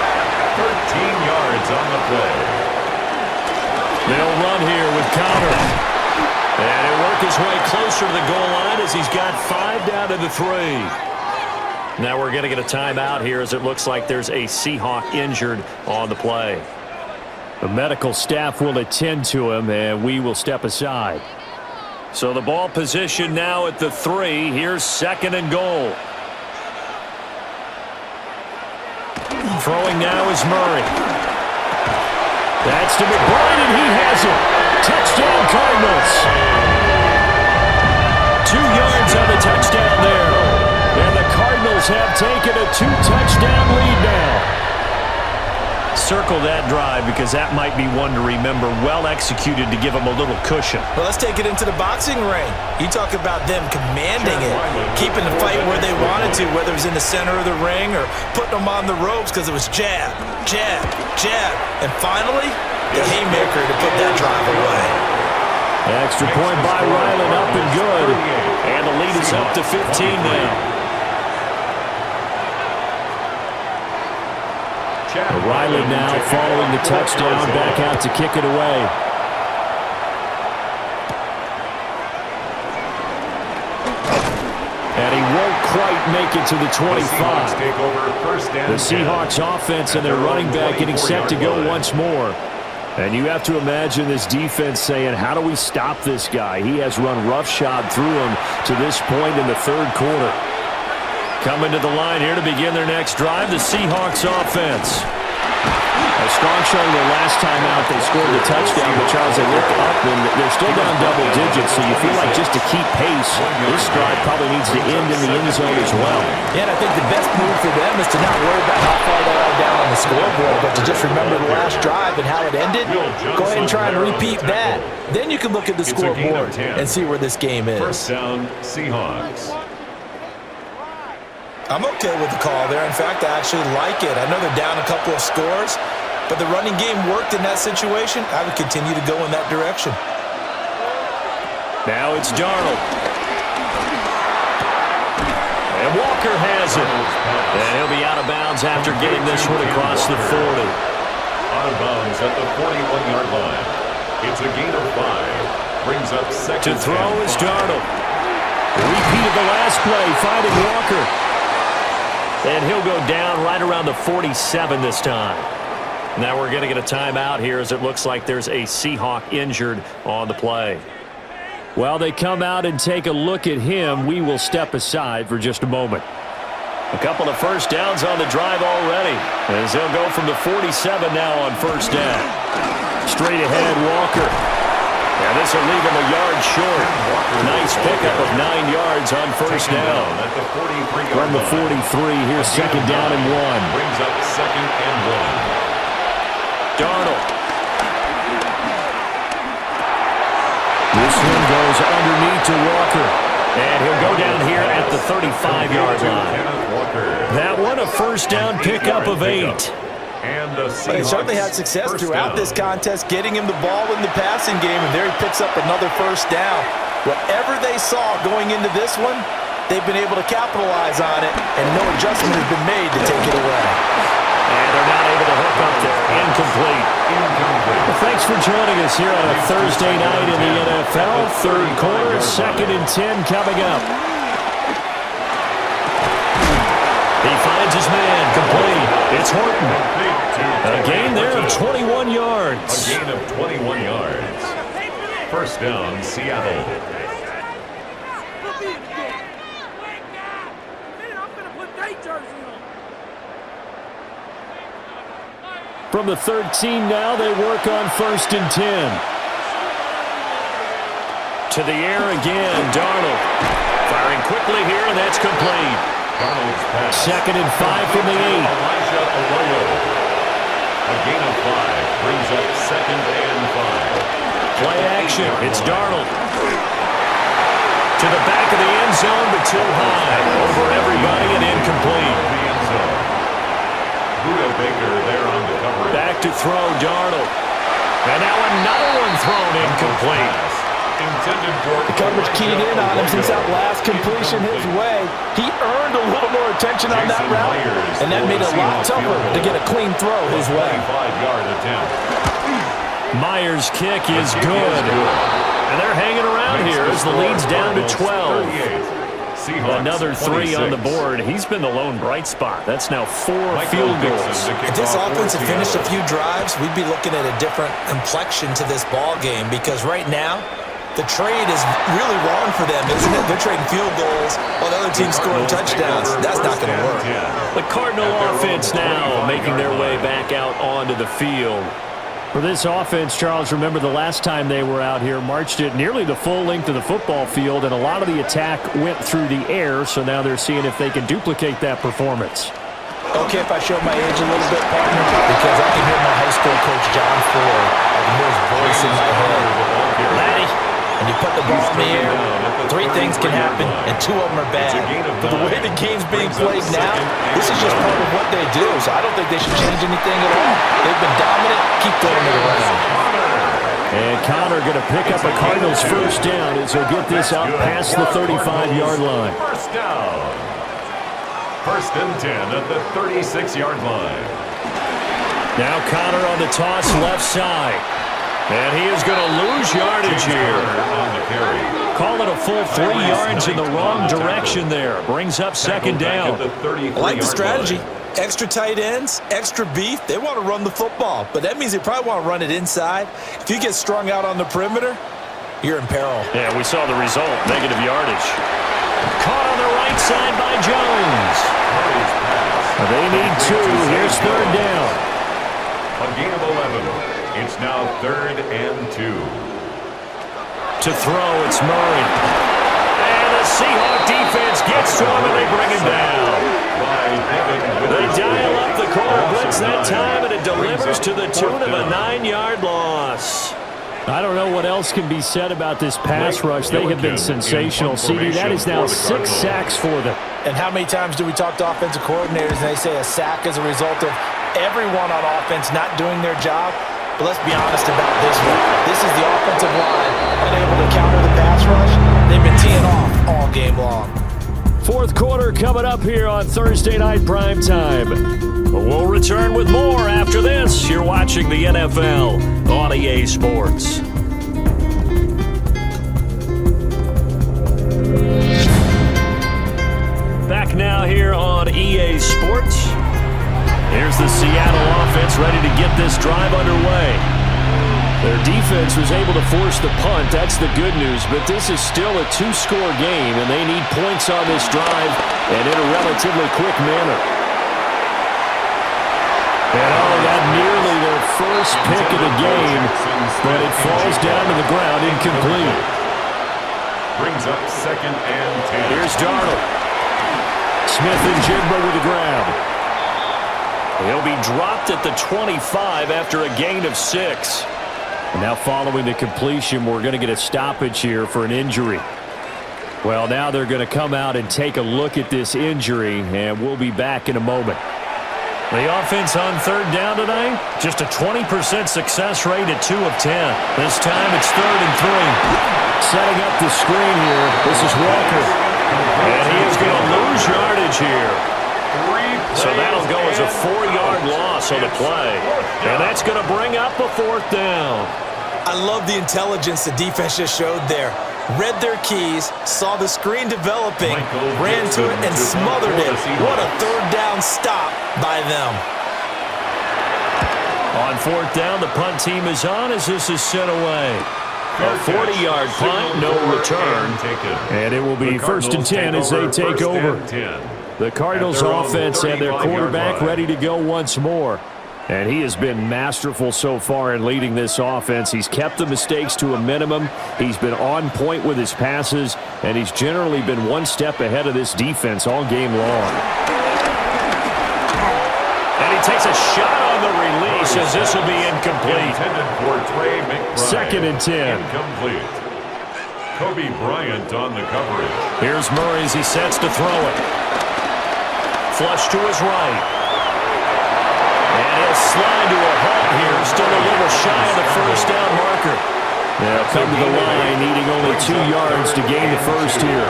C: 13 yards on the play.
A: They'll run here with Connor. And he'll work his way closer to the goal line as he's got 5 down to the 3. Now we're going to get a timeout here as it looks like there's a Seahawk injured on the play. The medical staff will attend to him, and we will step aside. So the ball position now at the 3. Here's 2nd and goal. Throwing now is Murray. That's to McBride, and he has it. Touchdown, Cardinals. 2 yards on the touchdown there. And the Cardinals have taken a 2-touchdown lead now. Circle that drive because that might be one to remember. Well executed to give them a little cushion.
B: Well, let's take it into the boxing ring. You talk about them commanding it, keeping the fight where they wanted to, whether it was in the center of the ring or putting them on the ropes because it was jab, jab, jab. And finally, the haymaker to put that drive away.
A: Extra point by Ryland, up and good. And the lead is up to 15 now. Riley now following the touchdown, back out to kick it away. And he won't quite make it to the 25. The Seahawks offense and their running back getting set to go once more. And you have to imagine this defense saying, how do we stop this guy? He has run roughshod through him to this point in the 3rd quarter. Coming to the line here to begin their next drive, the Seahawks offense. A strong showing their last time out. They scored the touchdown, but Charles, they look up and they're still down double digits, so you feel like just to keep pace, this drive probably needs to end in the end zone as well.
B: Yeah, and I think the best move for them is to not worry about how far they are down on the scoreboard, but to just remember the last drive and how it ended. Go ahead and try and repeat that. Then you can look at the scoreboard and see where this game is.
C: 1st down, Seahawks.
B: I'm okay with the call there. In fact, I actually like it. I know they're down a couple of scores, but the running game worked in that situation. I would continue to go in that direction.
A: Now it's Darnold. And Walker has it. And he'll be out of bounds after getting this one across the 40.
C: Out of bounds at the 41-yard line. It's a gain of 5. Brings up second.
A: To throw is Darnold. Repeat of the last play, finding Walker. And he'll go down right around the 47 this time. Now we're going to get a timeout here as it looks like there's a Seahawk injured on the play. While they come out and take a look at him, we will step aside for just a moment. A couple of first downs on the drive already, as they'll go from the 47 now on first down. Straight ahead, Walker. And this will leave him a yard short. Nice pickup of 9 yards on first down. From the 43, here's second down and 1.
C: Brings up second and 1.
A: Darnold. This one goes underneath to Walker. And he'll go down here at the 35-yard line. That one a first down pickup of 8.
C: And
B: But he certainly had success throughout this contest, getting him the ball in the passing game, and there he picks up another first down. Whatever they saw going into this one, they've been able to capitalize on it, and no adjustment has been made to take it away.
A: And they're not able to hook up there. Incomplete. Well, thanks for joining us here on a Thursday night in the NFL. Third quarter, second and 10 coming up. He finds his man, complete. It's Horton. A gain there of 21 yards.
C: A gain of 21 yards. First down, Seattle.
A: From the 13 now, they work on first and 10. To the air again, Darnold. Firing quickly here, and that's complete. Second and 5 from the 8.
C: Elijah Arroyo. A gain of 5 brings up second and 5.
A: Play action. It's Darnold. To the back of the end zone, but too high. Over everybody and incomplete.
C: Buda Baker there on the coverage.
A: Back to throw, Darnold. And now another one thrown incomplete.
B: The coverage keyed in on him since that last completion his way. He earned a little more attention on that route, and that made it a lot tougher to get a clean throw his way.
C: 25-yard attempt.
A: Myers' kick is good. And they're hanging around here as the lead's down to 12. Another 3 on the board. He's been the lone bright spot. That's now 4 field goals.
B: If this offense had finished a few drives, we'd be looking at a different complexion to this ball game, because right now, the trade is really wrong for them, isn't it? They're trading field goals while the other team's scoring touchdowns. That's not going to work.
A: The Cardinal offense now making their way back out onto the field. For this offense, Charles, remember the last time they were out here, marched it nearly the full length of the football field, and a lot of the attack went through the air, so now they're seeing if they can duplicate that performance.
B: Okay, if I show my age a little bit, partner, because I can hear my high school coach, John Ford. I can hear his voice in my head. Laddie, when you put the ball in the air, 3 things can happen, and 2 of them are bad. But the way the game's being played now, this is just part of what they do, so I don't think they should change anything at all. They've been dominant. Keep throwing it around.
A: And Connor going to pick up a Cardinals first down as he'll get this out past the 35-yard line.
C: First down. First and 10 at the 36-yard line.
A: Now Connor on the toss left side. And he is going to lose yardage here.
C: On the carry.
A: Call it a full 3 yards in the wrong direction there. Brings up second down.
B: I like the strategy. Extra tight ends, extra beef. They want to run the football, but that means they probably want to run it inside. If you get strung out on the perimeter, you're in peril.
A: Yeah, we saw the result. Negative yardage. Caught on the right side by Jones. They need 2. Here's third down.
C: A gain of 11. It's now third and 2.
A: To throw, it's Murray. And the Seahawk defense gets to him, and they bring him down. They dial up the corner blitz that time, and it delivers to the tune of a 9-yard loss. I don't know what else can be said about this pass rush. They have been sensational. CD, that is now 6 sacks for them.
B: And how many times do we talk to offensive coordinators and they say a sack is a result of everyone on offense not doing their job. But let's be honest about this one. This is the offensive line unable to counter the pass rush. They've been teeing off all game long.
A: Fourth quarter coming up here on Thursday Night Primetime. We'll return with more after this. You're watching the NFL on EA Sports. Back now here on EA Sports. Here's the Seattle offense ready to get this drive underway. Their defense was able to force the punt. That's the good news, but this is still a two-score game, and they need points on this drive and in a relatively quick manner. And that nearly their first pick of the game, but it falls down to the ground incomplete.
C: Brings up 2nd and 10.
A: Here's Darnold. Smith and Jigba with the grab. He'll be dropped at the 25 after a gain of 6. And now following the completion, we're going to get a stoppage here for an injury. Well, now they're going to come out and take a look at this injury, and we'll be back in a moment. The offense on third down tonight, just a 20% success rate at 2 of 10. This time it's 3rd and 3. Setting up the screen here, this is Walker. And he is going to lose yardage here. So that'll go as a 4-yard loss on the play. And that's going to bring up a 4th down.
B: I love the intelligence the defense just showed there. Read their keys, saw the screen developing, ran to it, and smothered it. What a 3rd down stop by them.
A: On 4th down, the punt team is on as this is sent away. A 40-yard punt, no return. And it will be 1st and 10 as they take over. The Cardinals offense and their quarterback ready to go once more. And he has been masterful so far in leading this offense. He's kept the mistakes to a minimum. He's been on point with his passes, and he's generally been one step ahead of this defense all game long. And he takes a shot on the release as this will be incomplete. 2nd and 10.
C: Incomplete. Kobe Bryant on the coverage.
A: Here's Murray as he sets to throw it. Flush to his right. And he'll slide to a halt here. Still a little shy of the 1st down marker. They'll come to the line, needing only 2 yards to gain the 1st here.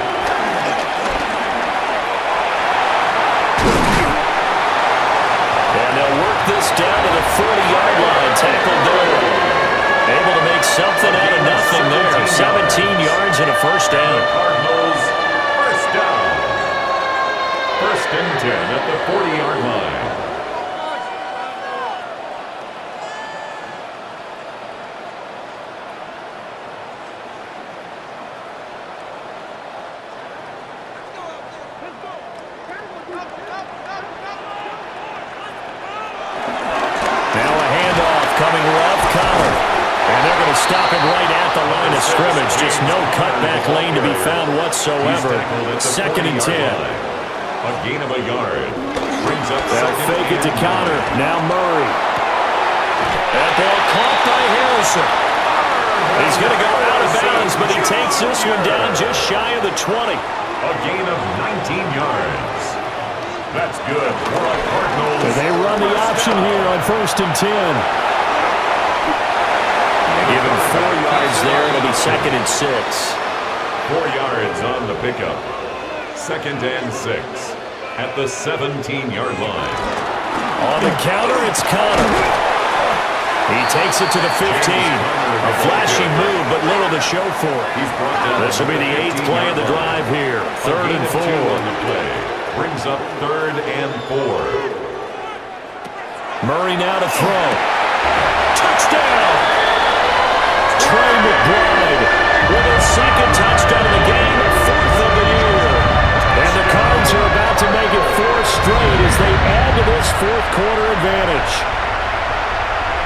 A: And they'll work this down to the 40-yard line. Tackled there. Able to make something out of nothing there. 17 yards and a 1st down.
C: Cardinals, 1st down. 1st and 10 at the 40-yard line.
A: Stop him right at the line of scrimmage. Just no cutback lane to be found whatsoever. 2nd and 10.
C: A gain of a yard. Brings up
A: they'll fake it to counter. Now Murray. That ball caught by Harrison. He's going to go out of bounds, but he takes this one down just shy of the 20.
C: A gain of 19 yards. That's good for the Cardinals.
A: And they run the option here on 1st and 10. Give him 4 yards there. It'll be 2nd and 6.
C: 4 yards on the pickup. 2nd and 6 at the 17-yard line.
A: On the counter, it's Connor. He takes it to the 15. A flashy move, but little to show for it. This will be the 8th play of the drive here. 3rd and 4.
C: On the play. Brings up 3rd and 4.
A: Murray now to throw. Touchdown! Trey McBride with his 2nd touchdown of the game, 4th of the year. And the Cards are about to make it 4 straight as they add to this 4th quarter advantage.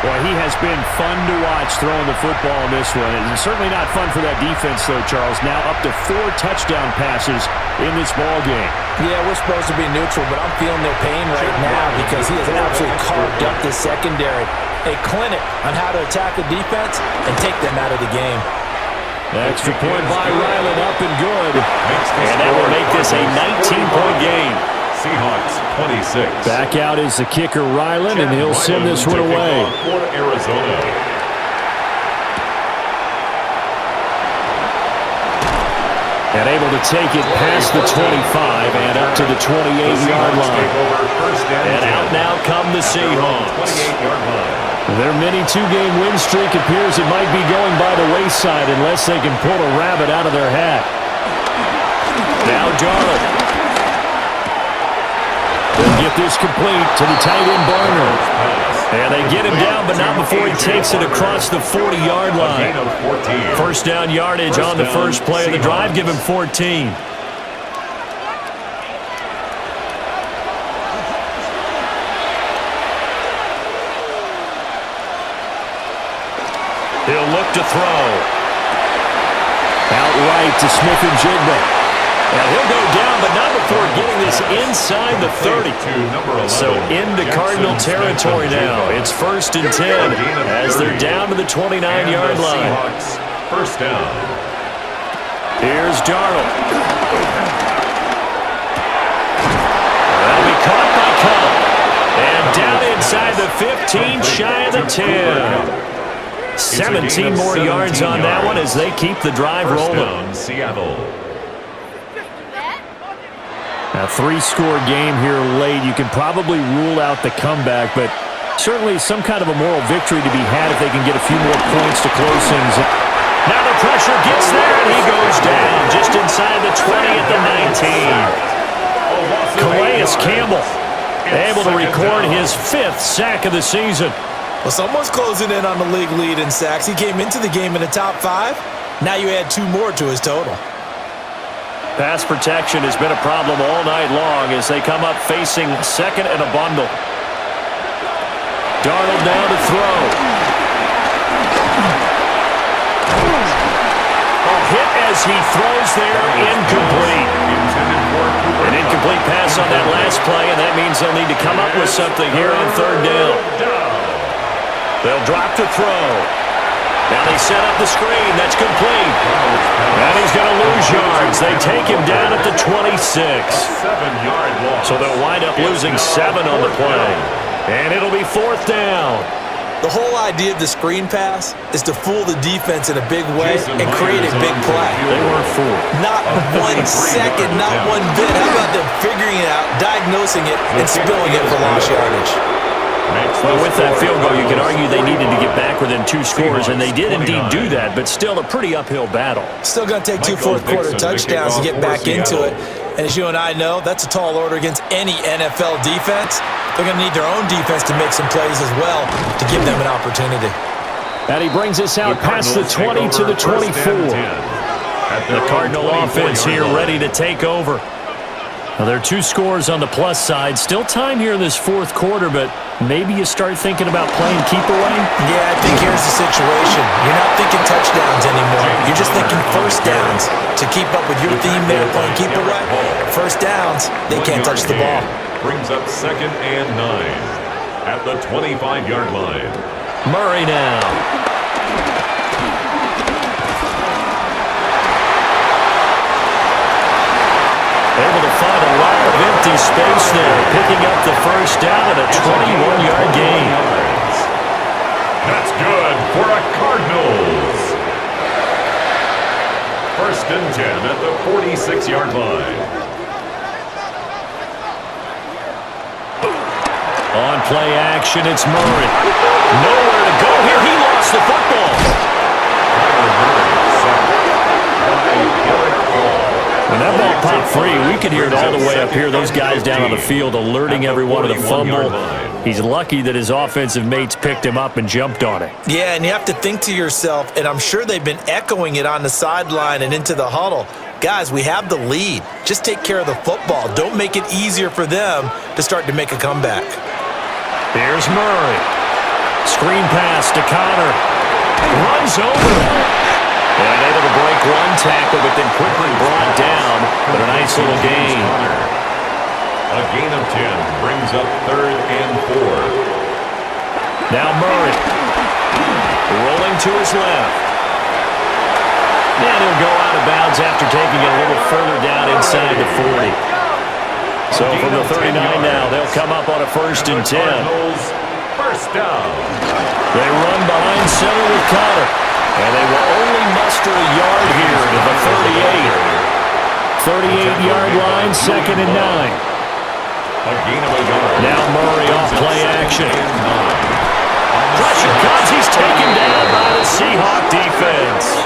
A: Well, he has been fun to watch throwing the football in this one. It's certainly not fun for that defense, though, Charles. Now up to 4 touchdown passes in this ball game.
B: Yeah, we're supposed to be neutral, but I'm feeling their pain right now because he has absolutely carved up the secondary. A clinic on how to attack the defense and take them out of the game.
A: Extra point by Ryland, up and good. And that will make this a 19-point game.
C: Seahawks 26.
A: Back out is the kicker, Ryland, and he'll send this one away.
C: For Arizona.
A: And able to take it past the 25 and up to the 28-yard line. And out now come the Seahawks.
C: 28-yard line.
A: Their mini two-game win streak appears it might be going by the wayside unless they can pull a rabbit out of their hat. Now Darnold. They'll get this complete to the tight end Barner. And they get him down, but not before he takes it across the 40-yard line. First down yardage on the first play of the drive. Give him 14. He'll look to throw. Out right to Smith-Njigba. Now he'll go down, but not before getting this inside the 30. So into Cardinal territory now. It's 1st and 10 as they're down to the 29-yard line.
C: First down.
A: Here's Darnold. That'll be caught by Cobb. And down inside the 15, shy of the 10. 17 more yards on that one as they keep the drive rolling.
C: Seattle.
A: A 3-score game here late. You can probably rule out the comeback, but certainly some kind of a moral victory to be had if they can get a few more points to close things. Now the pressure gets there, and he goes down just inside the 20 at the 19. Calais Campbell able to record his 5th sack of the season.
B: Well, someone's closing in on the league lead in sacks. He came into the game in the top 5. Now you add 2 more to his total.
A: Pass protection has been a problem all night long as they come up facing second and a bundle. Darnold now to throw. A hit as he throws there, incomplete. An incomplete pass on that last play, and that means they'll need to come up with something here on 3rd down. They'll drop to throw. Now they set up the screen. That's complete. And he's going to lose yards. They take him down at the 26.
C: 7-yard loss.
A: So they'll wind up losing 7 on the play. And it'll be 4th down.
B: The whole idea of the screen pass is to fool the defense in a big way and create a big play.
A: They weren't fooled.
B: Not 1 second, not 1 bit. How about them figuring it out, diagnosing it, and spilling it for lost yardage?
A: Well, with that field goal, you can argue they needed to get back within 2 scores, and they did indeed do that, but still a pretty uphill battle.
B: Still going to take 2 fourth-quarter touchdowns to get back into it. And as you and I know, that's a tall order against any NFL defense. They're going to need their own defense to make some plays as well to give them an opportunity.
A: And he brings us out past the 20 to the 24. The Cardinal offense here ready to take over. Now, there are 2 scores on the plus side. Still time here in this 4th quarter, but maybe you start thinking about playing keep away?
B: Yeah, I think here's the situation. You're not thinking touchdowns anymore. You're just thinking first downs. To keep up with your theme there, playing keep away, first downs, they can't touch the ball.
C: Brings up 2nd and 9 at the 25-yard line.
A: Murray now. Able to find a lot of empty space there, picking up the first down at a 21-yard gain.
C: That's good for a Cardinals. 1st and 10 at the 46-yard line.
A: On play action, it's Murray. Nowhere to go here. He lost the football. When that ball popped free, we could hear it all the way up here. Those guys down on the field alerting everyone of the fumble. He's lucky that his offensive mates picked him up and jumped on it.
B: Yeah, and you have to think to yourself, and I'm sure they've been echoing it on the sideline and into the huddle. Guys, we have the lead. Just take care of the football. Don't make it easier for them to start to make a comeback.
A: Here's Murray. Screen pass to Connor. Runs over. And able to break 1 tackle, but then quickly brought down. But a nice little gain.
C: A gain of 10 brings up 3rd and 4.
A: Now Murray. Rolling to his left. And he'll go out of bounds after taking it a little further down inside the 40. So from the 39 now, they'll come up on a 1st and 10.
C: First down.
A: They run behind center with Connor. And they will only muster a yard here to the 38. 38-yard line, 2nd and 9. Now Murray off play action. Pressure comes. He's taken down by the Seahawk defense.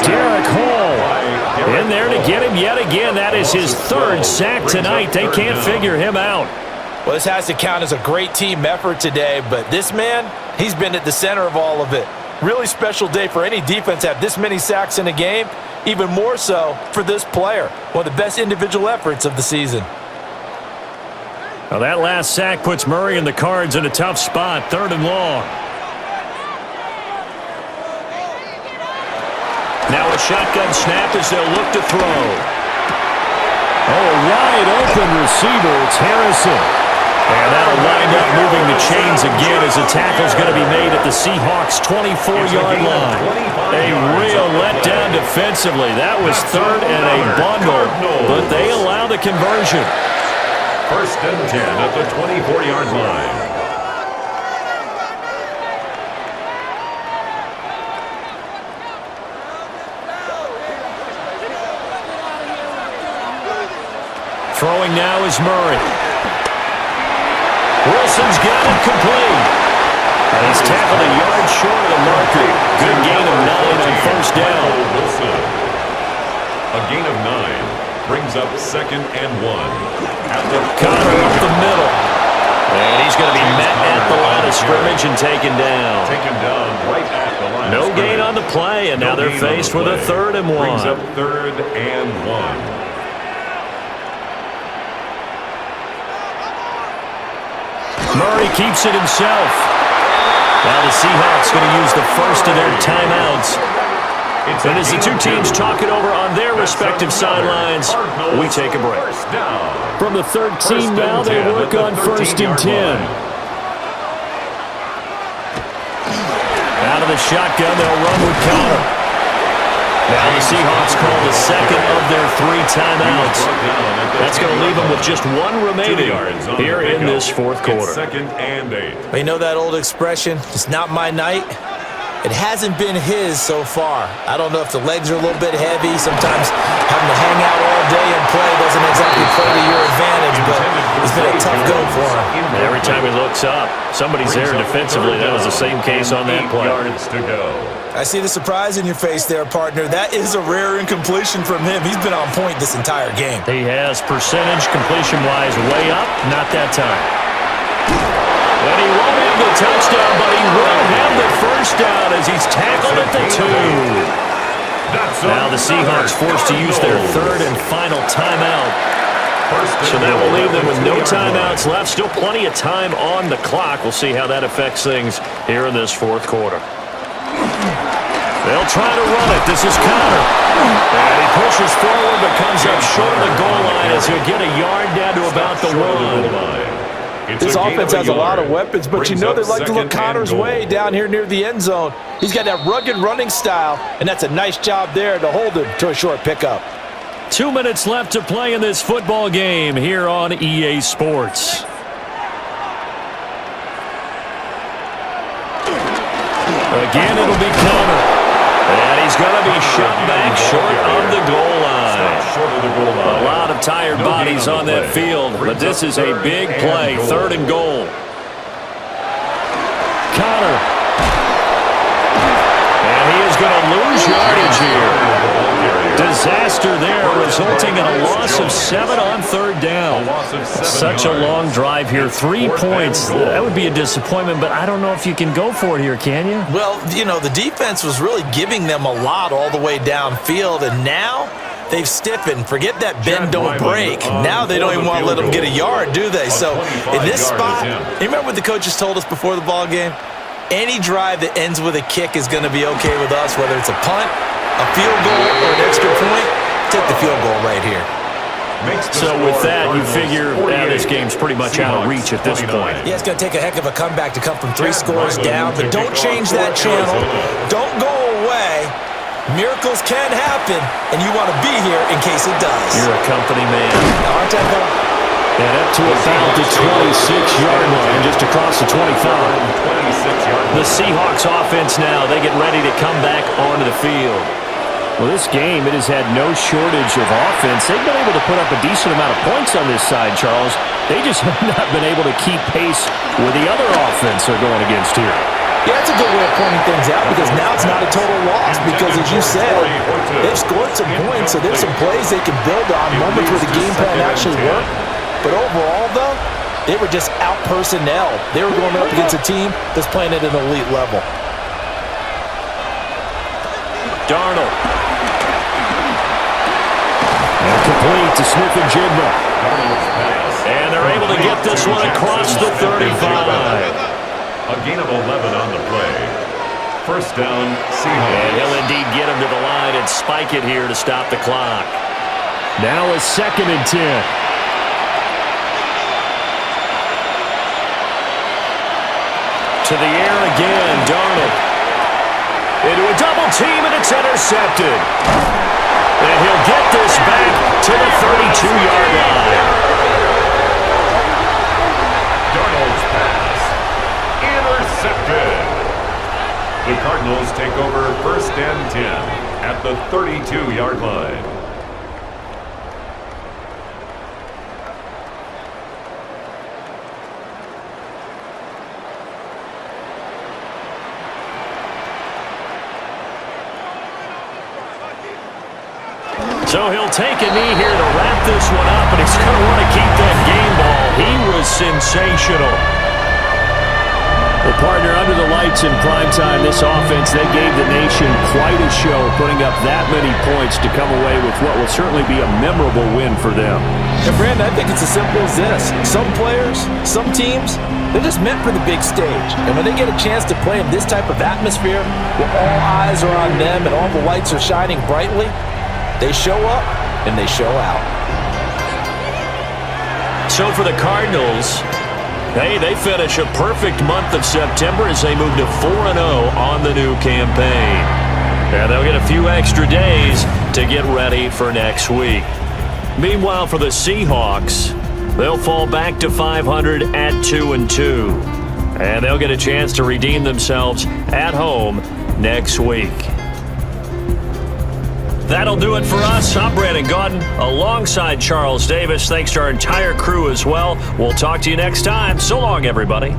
A: Derek Hall in there to get him yet again. That is his 3rd sack tonight. They can't figure him out.
B: Well, this has to count as a great team effort today, but this man, he's been at the center of all of it. Really special day for any defense to have this many sacks in a game, even more so for this player. One of the best individual efforts of the season.
A: Well, that last sack puts Murray and the Cards in a tough spot, 3rd and long. Now a shotgun snap as they'll look to throw. Oh, a wide open receiver. It's Harrison. And that'll wind up moving the chains again as a tackle's going to be made at the Seahawks' 24-yard line. A real letdown defensively. That was 3rd and a bundle, but they allow the conversion.
C: 1st and 10 at the 24-yard line.
A: Throwing now is Murray. Wilson's got it complete. And he's tackled a yard short of the marker. Good gain of 9 on 1st down.
C: A gain of 9 brings up 2nd and 1.
A: Connor up the middle. And he's going to be met at the line of scrimmage and taken down.
C: Taken down right at the line.
A: No gain on the play, and now they're faced with a 3rd and 1.
C: Brings up 3rd and 1.
A: Murray keeps it himself. Now the Seahawks going to use the first of their timeouts. And as the two teams talk it over on their respective sidelines, we take a break. From the 13 now, they work on 1st and 10. Out of the shotgun, they'll run with Connor. Now the Seahawks call the 2nd of their 3 timeouts. That's going to leave them with just 1 remaining here in this 4th quarter.
C: 2nd and 8.
B: Well, you know that old expression, it's not my night? It hasn't been his so far. I don't know if the legs are a little bit heavy. Sometimes having to hang out all day and play doesn't exactly play to your advantage, but it's been a tough go for him.
A: Every time he looks up, somebody's there defensively. That was the same case on that play.
C: Yards to go.
B: I see the surprise in your face there, partner. That is a rare incompletion from him. He's been on point this entire game.
A: He has percentage completion-wise way up. Not that time. And he won't have the touchdown, but he will have the 1st down as he's tackled at the 2. Now the Seahawks forced to use their 3rd and final timeout. So that will leave them with no timeouts left. Still plenty of time on the clock. We'll see how that affects things here in this 4th quarter. They'll try to run it. This is Connor. And he pushes forward but comes up short of the goal line as he'll get a yard down to about the 1.
B: This offense has a lot of weapons, but you know they like to look Connor's way down here near the end zone. He's got that rugged running style, and that's a nice job there to hold him to a short pickup.
A: 2 minutes left to play in this football game here on EA Sports. Again, it'll be Connor. And he's going to be shot back short of the goal line. A lot of tired bodies on that field, but this is a big play. 3rd and goal. Connor. And he is going to lose yardage here. Disaster there, resulting in a loss of 7 on 3rd down. Such a long drive here. 3 points. That would be a disappointment, but I don't know if you can go for it here, can you?
B: Well, you know, the defense was really giving them a lot all the way downfield, and now they've stiffened. Forget that bend, don't break. Now they don't even want to let them get a yard, do they? So in this spot, you remember what the coaches told us before the ball game? Any drive that ends with a kick is going to be okay with us, whether it's a punt, a field goal, or an extra point. Take the field goal right here.
A: So with that, you figure this game's pretty much out of reach at this point.
B: Yeah, it's going to take a heck of a comeback to come from 3 scores down, but don't change that channel. Don't go away. Miracles can happen, and you want to be here in case it does.
A: You're a company man.
B: Aren't I, though?
A: And up to about the 26-yard line, just across the 25.
C: 26-yard line.
A: The Seahawks offense now, they get ready to come back onto the field. Well, this game, it has had no shortage of offense. They've been able to put up a decent amount of points on this side, Charles. They just have not been able to keep pace with the other offense they're going against here.
B: Yeah, that's a good way of pointing things out because now it's not a total loss because, as you said, they've scored some points, so there's some plays they can build on, moments where the game plan actually worked. But overall, though, they were just out-personnel. They were going up against a team that's playing at an elite level.
A: Darnold. And complete to Smith-Njigba. And they're able to get this one across the 35.
C: A gain of 11 on the play. First down, Seahawks.
A: And he'll indeed get him to the line and spike it here to stop the clock. Now a 2nd and 10. To the air again, Darnold. Into a double team, and it's intercepted. And he'll get this back to the 32-yard line.
C: Darnold's pass. Intercepted. The Cardinals take over 1st and 10 at the 32-yard line.
A: So he'll take a knee here to wrap this one up, and he's going to want to keep that game ball. He was sensational. Well, partner, under the lights in primetime, this offense, they gave the nation quite a show, putting up that many points to come away with what will certainly be a memorable win for them.
B: And, Brandon, I think it's as simple as this. Some players, some teams, they're just meant for the big stage. And when they get a chance to play in this type of atmosphere, where all eyes are on them and all the lights are shining brightly, they show up and they show out.
A: So for the Cardinals, hey, they finish a perfect month of September as they move to 4-0 on the new campaign. And they'll get a few extra days to get ready for next week. Meanwhile, for the Seahawks, they'll fall back to 500 at 2-2. And they'll get a chance to redeem themselves at home next week. That'll do it for us. I'm Brandon Gaudin alongside Charles Davis. Thanks to our entire crew as well. We'll talk to you next time. So long, everybody.